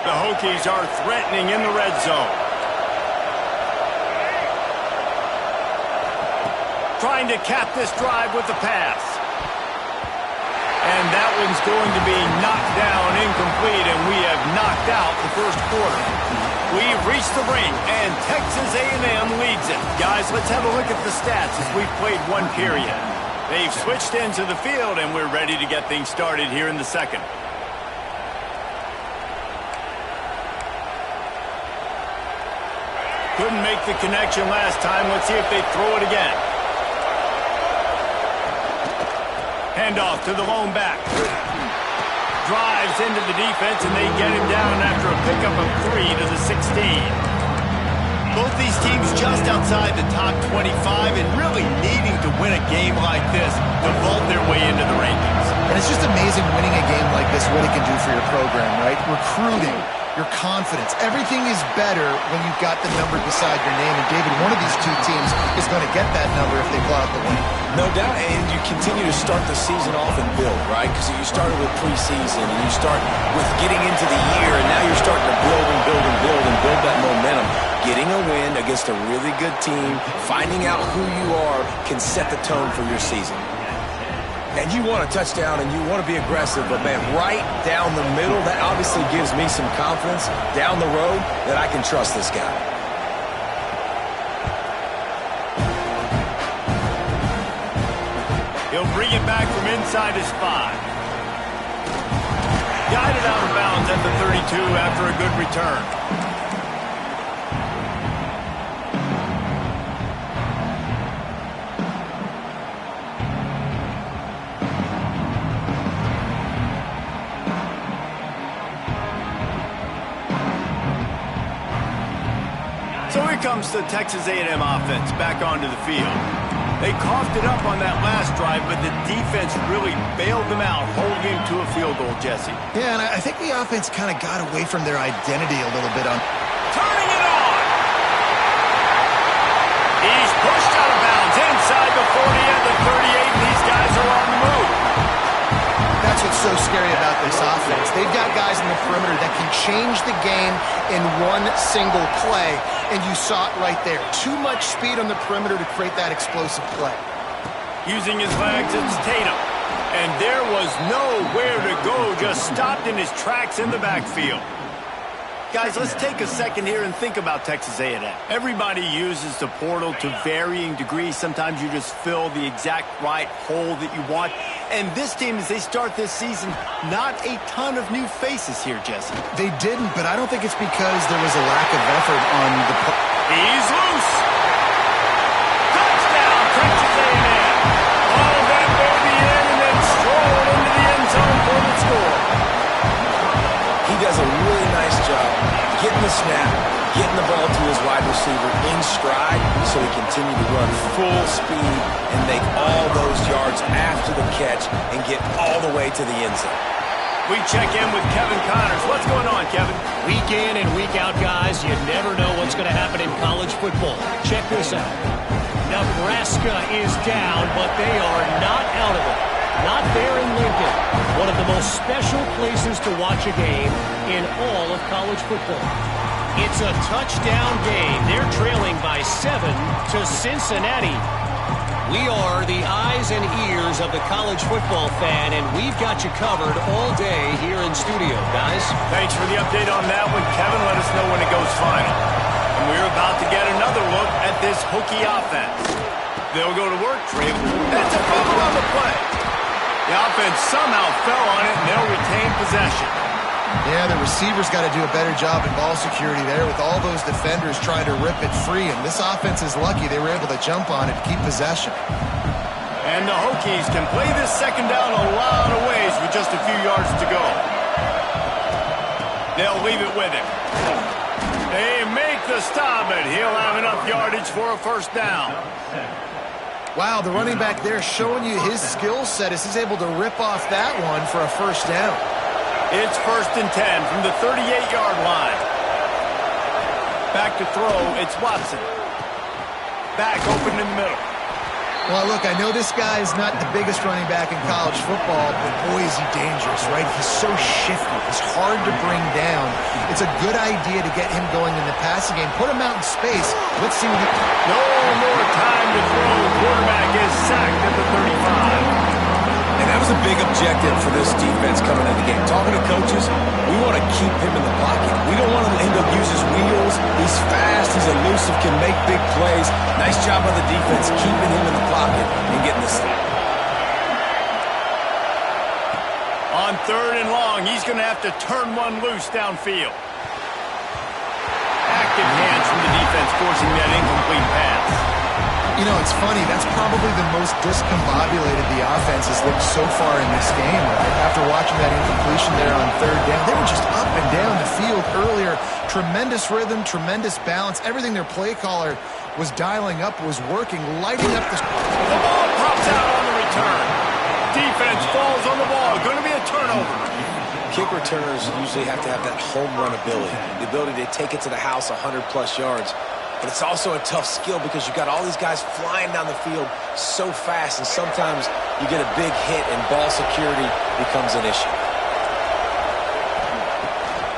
Speaker 1: The Hokies are threatening in the red zone. Trying to cap this drive with the pass. And that one's going to be knocked down incomplete, and we have knocked out the first quarter. We've reached the brink, and Texas A&M leads it. Guys, let's have a look at the stats as we've played one period. They've switched into the field, and we're ready to get things started here in the second. Couldn't make the connection last time. Let's see if they throw it again. Handoff to the lone back. Drives into the defense, and they get him down after a pickup of 3 to the 16. Both these teams just outside the top 25 and really needing to win a game like this to vault their way into the rankings.
Speaker 3: And it's just amazing winning a game like this, what it can do for your program, right? Recruiting, your confidence. Everything is better when you've got the number beside your name. And, David, one of these two teams is going to get that number if they pull out the win.
Speaker 2: No doubt, and you continue to start the season off and build, right? Because you started with preseason, and you start with getting into the year, and now you're starting to build and build and build and build that momentum. Getting a win against a really good team, finding out who you are, can set the tone for your season. And you want a touchdown, and you want to be aggressive, but, man, right down the middle, that obviously gives me some confidence down the road that I can trust this guy.
Speaker 1: He'll bring it back from inside his 5. Guided out of bounds at the 32 after a good return. So here comes the Texas A&M offense back onto the field. They coughed it up on that last drive, but the defense really bailed them out, holding him to a field goal, Jesse.
Speaker 3: Yeah, and I think the offense kind of got away from their identity a little bit on.
Speaker 1: Turning it on! He's pushed out of bounds inside the 40 and the 38, and these guys are on the move.
Speaker 3: That's what's so scary about this offense. They've got guys in the perimeter that can change the game in one single play, and you saw it right there. Too much speed on the perimeter to create that explosive play.
Speaker 1: Using his legs, it's Tatum. And there was nowhere to go, just stopped in his tracks in the backfield. Guys, let's take a second here and think about Texas A&M. Everybody uses the portal to varying degrees. Sometimes you just fill the exact right hole that you want. And this team, as they start this season, not a ton of new faces here, Jesse.
Speaker 3: They didn't, but I don't think it's because there was a lack of effort on the...
Speaker 1: He's loose. Touchdown, Texas A&M. All that way to the end and then strolled into the end zone for the score.
Speaker 2: He does a really nice job getting the snap, getting the ball to his wide receiver in stride so he continue to run full speed and make all those yards after the catch and get all the way to the end zone.
Speaker 1: We check in with Kevin Connors. What's going on, Kevin?
Speaker 4: Week in and week out, guys, you never know what's going to happen in college football. Check this out. Nebraska is down, but they are not out of it. Not there in Lincoln, one of the most special places to watch a game in all of college football. It's a touchdown game. They're trailing by 7 to Cincinnati. We are the eyes and ears of the college football fan, and we've got you covered all day here in studio, guys.
Speaker 1: Thanks for the update on that one, Kevin. Let us know when it goes final. And we're about to get another look at this Hokie offense. They'll go to work, Trey. That's a fumble on the play. The offense somehow fell on it, and they'll retain possession.
Speaker 3: Yeah, the receivers got to do a better job in ball security there with all those defenders trying to rip it free. And this offense is lucky they were able to jump on it to keep possession.
Speaker 1: And the Hokies can play this second down a lot of ways with just a few yards to go. They'll leave it with him. They make the stop, but he'll have enough yardage for a first down.
Speaker 3: Wow, the running back there showing you his skill set as he's able to rip off that one for a first down.
Speaker 1: It's 1st and 10 from the 38-yard line. Back to throw, it's Watson. Back open in the middle.
Speaker 3: Well, look, I know this guy is not the biggest running back in college football, but boy, is he dangerous, right? He's so shifty. He's hard to bring down. It's a good idea to get him going in the passing game. Put him out in space. Let's see what he...
Speaker 1: No more time to throw. The quarterback is sacked at the 35.
Speaker 2: And that was a big objective for this defense coming into the game. Talking to coaches, we want to keep him in the pocket. We don't want him to use his wheels. He's fast, he's elusive, can make big plays. Nice job by the defense keeping him in the pocket and getting the sack.
Speaker 1: On 3rd and long, he's going to have to turn one loose downfield. Active hands from the defense forcing that incomplete pass.
Speaker 3: You know, it's funny. That's probably the most discombobulated the offense has looked so far in this game, right? After watching that incompletion there on 3rd down, they were just up and down the field earlier. Tremendous rhythm, tremendous balance. Everything their play caller was dialing up was working, lighting up the...
Speaker 1: The ball pops out on the return. Defense falls on the ball. Going to be a turnover.
Speaker 2: Kick returners usually have to have that home run ability, the ability to take it to the house 100-plus yards. But it's also a tough skill because you've got all these guys flying down the field so fast, and sometimes you get a big hit and ball security becomes an issue.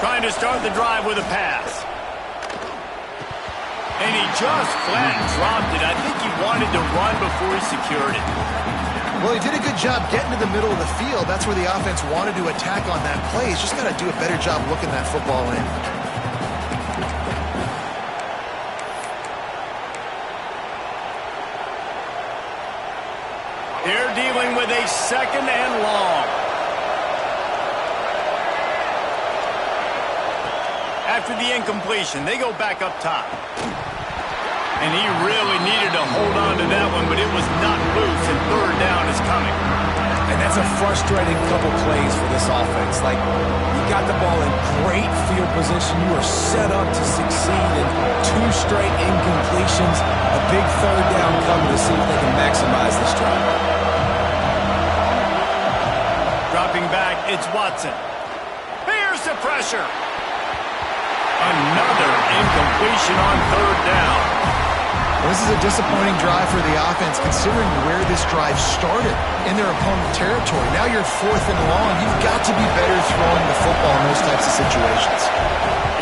Speaker 1: Trying to start the drive with a pass. And he just flat dropped it. I think he wanted to run before he secured it.
Speaker 3: Well, he did a good job getting to the middle of the field. That's where the offense wanted to attack on that play. He's just got to do a better job looking that football in.
Speaker 1: They're dealing with a 2nd and long. After the incompletion, they go back up top. And he really needed to hold on to that one, but it was not loose, and 3rd down is coming.
Speaker 2: And that's a frustrating couple plays for this offense. Like, you got the ball in great field position. You are set up to succeed in 2 straight incompletions. A big 3rd down coming to see if they can maximize this drive.
Speaker 1: Dropping back, it's Watson. Here's the pressure. Another incompletion on 3rd down.
Speaker 3: This is a disappointing drive for the offense considering where this drive started in their opponent territory. Now you're 4th and long. You've got to be better throwing the football in those types of situations.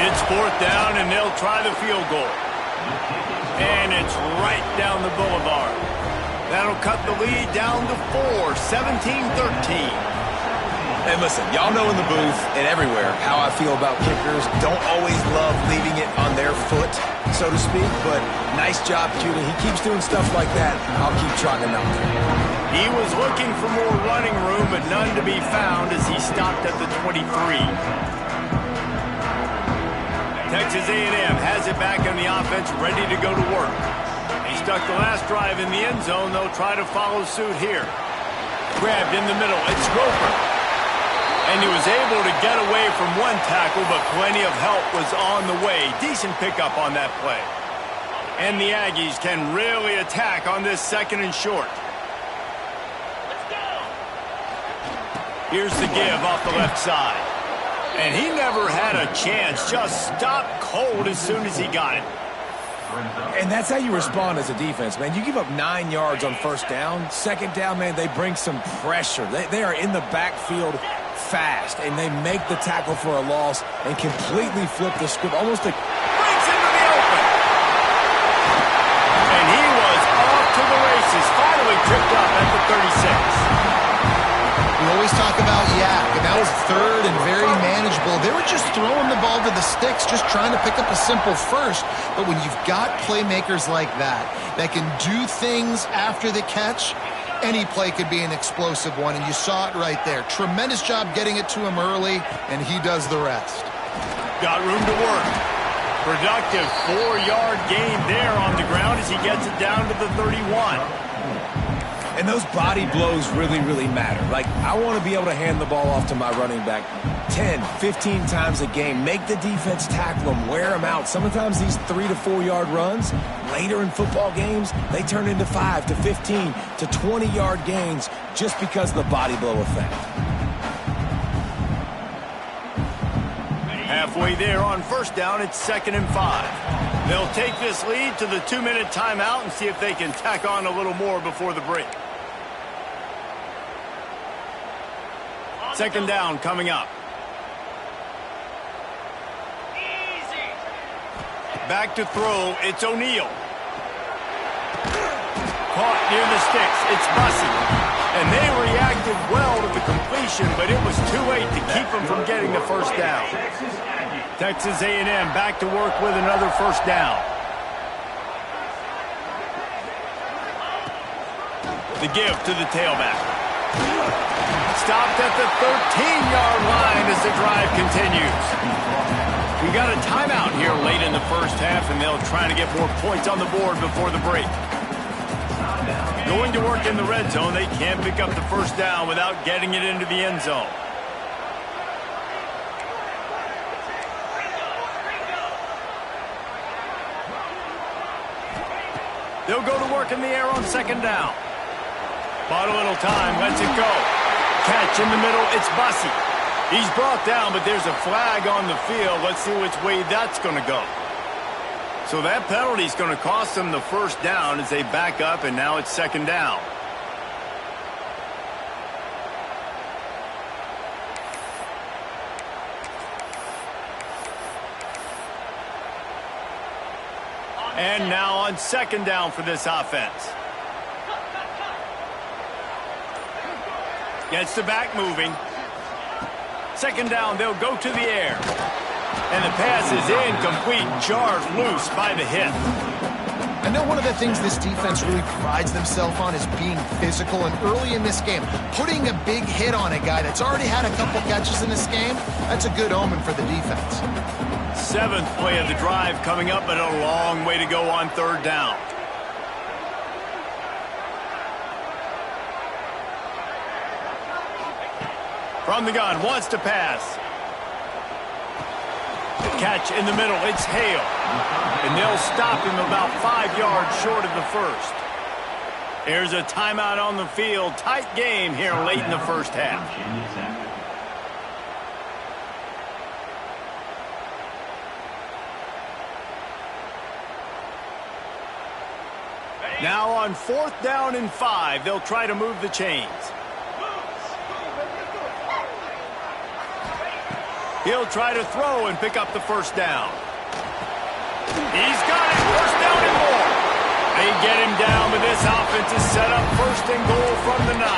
Speaker 1: It's 4th down, and they'll try the field goal. And it's right down the boulevard. That'll cut the lead down to 4, 17-13.
Speaker 2: And listen, y'all know in the booth and everywhere how I feel about kickers. Don't always love leaving it on their foot, so to speak, but nice job, Cuda. He keeps doing stuff like that. I'll keep trying him out there.
Speaker 1: He was looking for more running room, but none to be found as he stopped at the 23. Texas A&M has it back on the offense, ready to go to work. He stuck the last drive in the end zone. They'll try to follow suit here. Grabbed in the middle. It's Roper. And he was able to get away from one tackle, but plenty of help was on the way. Decent pickup on that play. And the Aggies can really attack on this 2nd and short. Here's the give off the left side. And he never had a chance. Just stopped cold as soon as he got it.
Speaker 2: And that's how you respond as a defense, man. You give up 9 yards on 1st down. 2nd down, man, they bring some pressure. They are in the backfield fast, and they make the tackle for a loss and completely flip the script. Almost a...
Speaker 1: Breaks into the open. And he was off to the races. Finally tripped up at the 36.
Speaker 3: We always talk about Yak, and that was 3rd and very manageable. They were just throwing the ball to the sticks, just trying to pick up a simple first. But when you've got playmakers like that can do things after the catch, any play could be an explosive one, and you saw it right there. Tremendous job getting it to him early, and he does the rest.
Speaker 1: Got room to work. Productive 4-yard gain there on the ground as he gets it down to the 31.
Speaker 2: And those body blows really, really matter. Like, I want to be able to hand the ball off to my running back 10, 15 times a game. Make the defense tackle them, wear them out. Sometimes these 3 to 4 yard runs, later in football games, they turn into 5 to 15 to 20 yard gains just because of the body blow effect.
Speaker 1: Halfway there on first down, it's 2nd and 5. They'll take this lead to the 2-minute timeout and see if they can tack on a little more before the break. 2nd down coming up. Back to throw, it's O'Neal. Caught near the sticks, it's Bussey. And they reacted well to the completion, but it was too late to keep them from getting the first down. Texas A&M back to work with another first down. The give to the tailback. Stopped at the 13-yard line as the drive continues. We got a timeout here late in the first half, and they'll try to get more points on the board before the break. Going to work in the red zone, they can't pick up the first down without getting it into the end zone. They'll go to work in the air on 2nd down. Bought a little time, lets it go. Catch in the middle, it's Bussey. He's brought down, but there's a flag on the field. Let's see which way that's going to go. So that penalty is going to cost them the first down as they back up, and now it's 2nd down. And now on 2nd down for this offense. Gets the back moving. 2nd down, they'll go to the air. And the pass is incomplete, jarred loose by the hit.
Speaker 3: I know one of the things this defense really prides themselves on is being physical, and early in this game, putting a big hit on a guy that's already had a couple catches in this game, that's a good omen for the defense.
Speaker 1: 7th play of the drive coming up, but a long way to go on 3rd down. From the gun, wants to pass. Catch in the middle, it's Hale. And they'll stop him about 5 yards short of the first. There's a timeout on the field. Tight game here late in the first half. Now on 4th down and 5, they'll try to move the chains. He'll try to throw and pick up the first down. He's got it, first down and more. They get him down, but this offense is set up 1st and goal from the 9.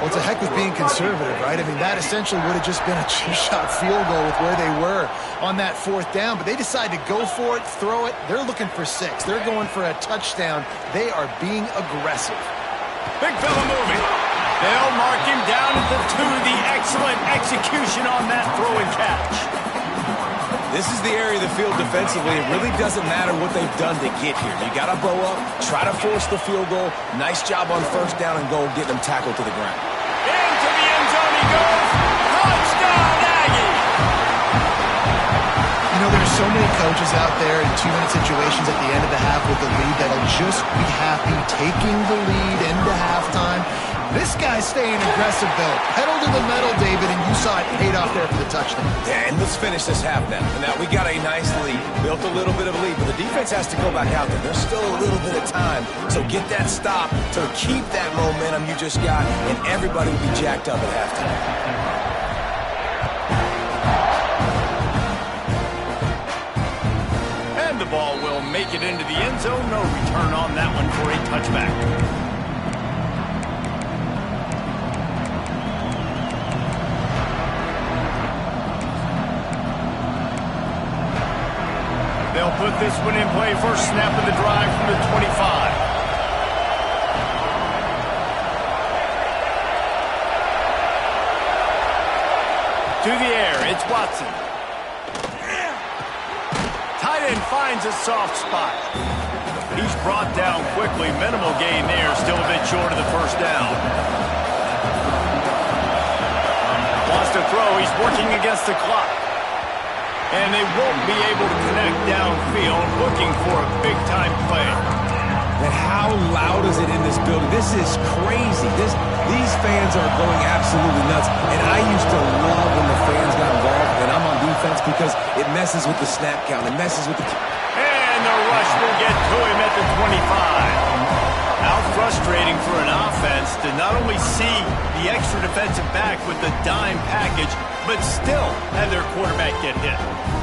Speaker 3: Well, it's a heck of being conservative, right? I mean, that essentially would have just been a two-shot field goal with where they were on that 4th down, but they decide to go for it, throw it. They're looking for 6. They're going for a touchdown. They are being aggressive.
Speaker 1: Big fella moving. They'll mark him down at the 2. The excellent execution on that throw and catch.
Speaker 2: This is the area of the field defensively. It really doesn't matter what they've done to get here. You got to blow up, try to force the field goal. Nice job on 1st down and goal, getting them tackled to the ground.
Speaker 1: Into the end zone he goes. Touchdown, Aggie!
Speaker 3: You know, there's so many coaches out there in 2-minute situations at the end of the half with the lead that'll just be happy taking the lead into halftime. This guy's staying aggressive, though. Pedal to the metal, David, and you saw it paid off there for the touchdown.
Speaker 2: Yeah, and let's finish this half then. Now, we got a nice lead, built a little bit of a lead, but the defense has to go back out there. There's still a little bit of time, so get that stop to keep that momentum you just got, and everybody will be jacked up at halftime.
Speaker 1: And the ball will make it into the end zone. No return on that one for a touchback. They'll put this one in play. First snap of the drive from the 25. To the air, it's Watson. Tight end finds a soft spot. He's brought down quickly. Minimal gain there, still a bit short of the first down. Wants to throw. He's working against the clock. And they won't be able to connect downfield, looking for a big-time play.
Speaker 2: And how loud is it in this building? This is crazy. These fans are going absolutely nuts. And I used to love when the fans got involved when I'm on defense because it messes with the snap count. It messes with the...
Speaker 1: And the rush will get to him at the 25. How frustrating for an offense to not only see the extra defensive back with the dime package, but still have their quarterback get hit.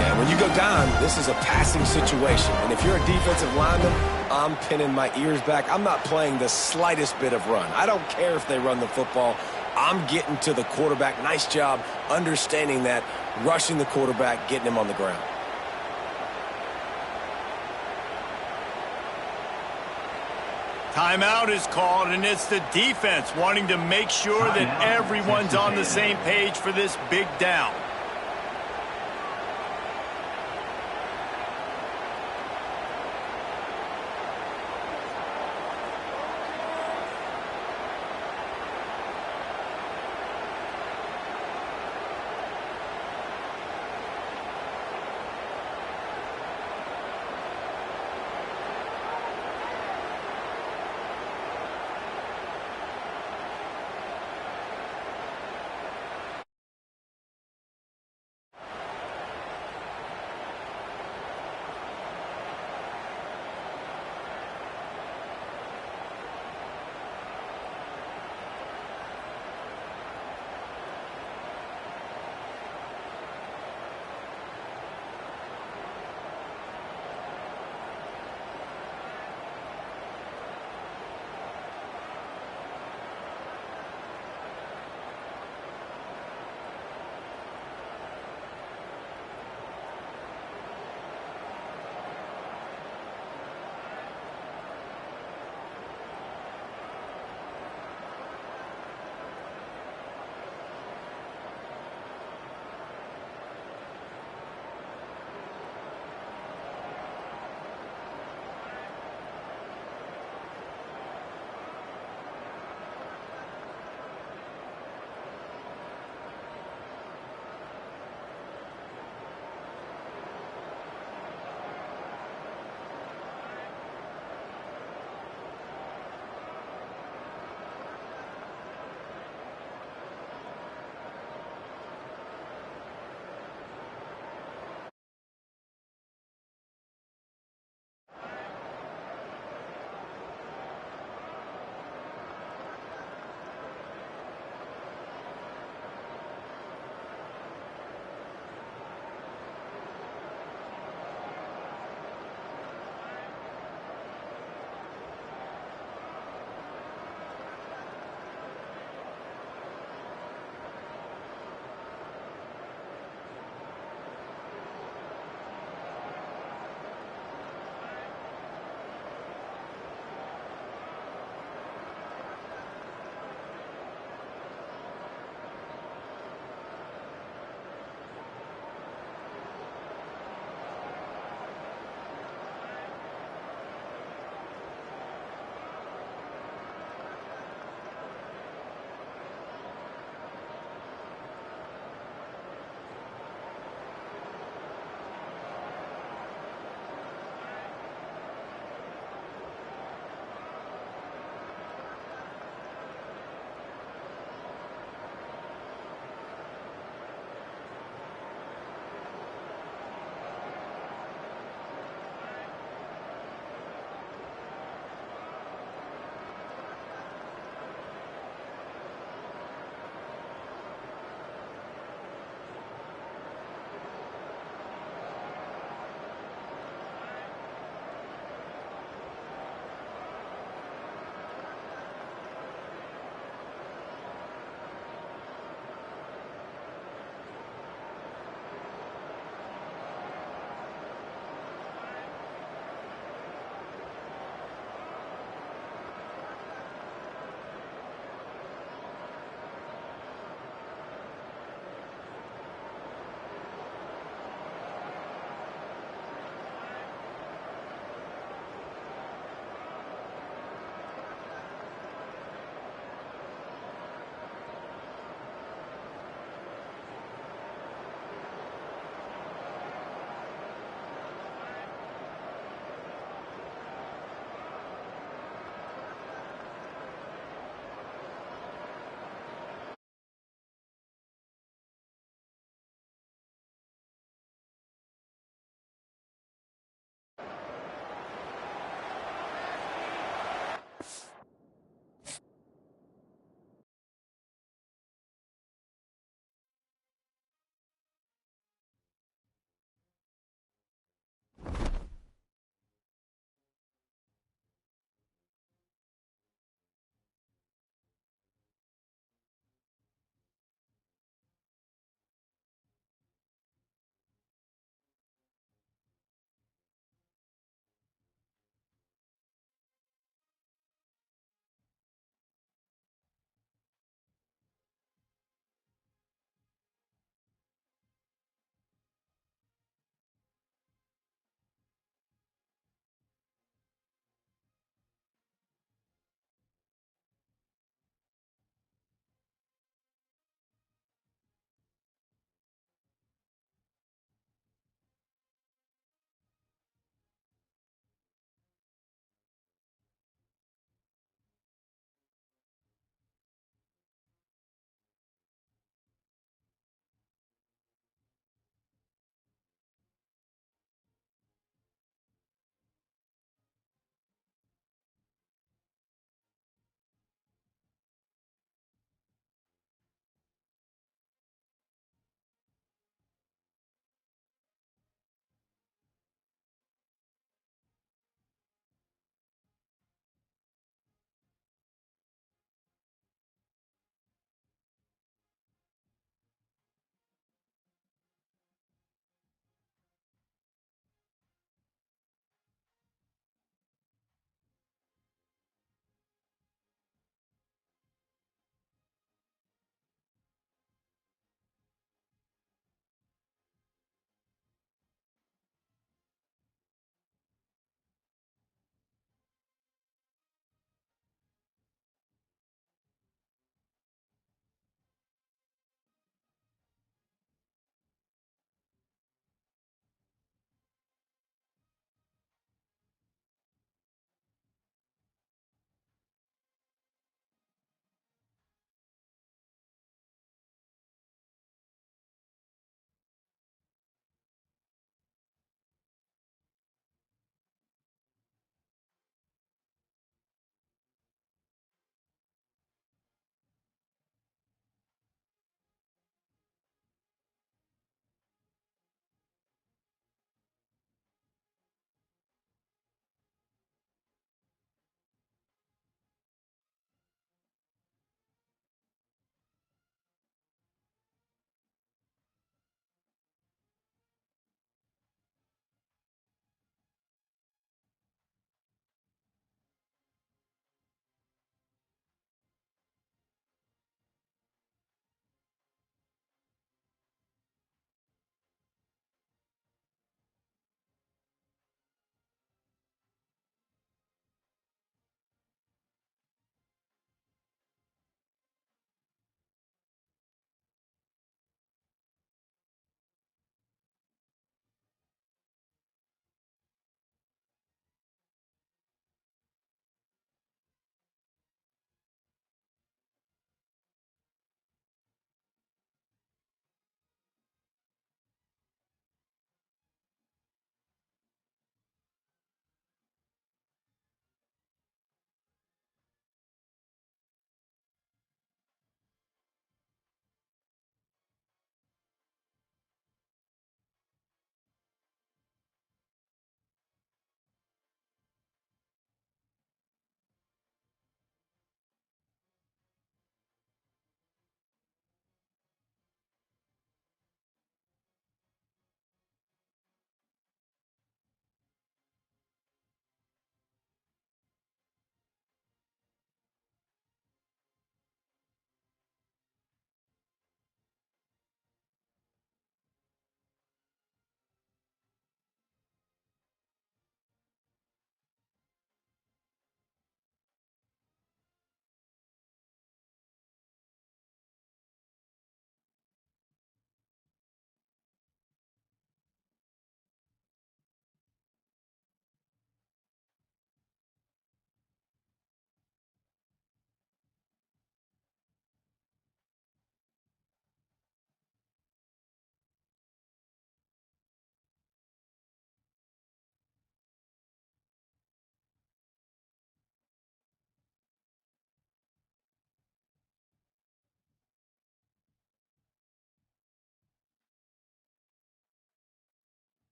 Speaker 2: Yeah, when you go down, this is a passing situation. And if you're a defensive lineman, I'm pinning my ears back. I'm not playing the slightest bit of run. I don't care if they run the football. I'm getting to the quarterback. Nice job understanding that, rushing the quarterback, getting him on the ground.
Speaker 1: Timeout is called, and it's the defense wanting to make sure that everyone's on the same page for this big down.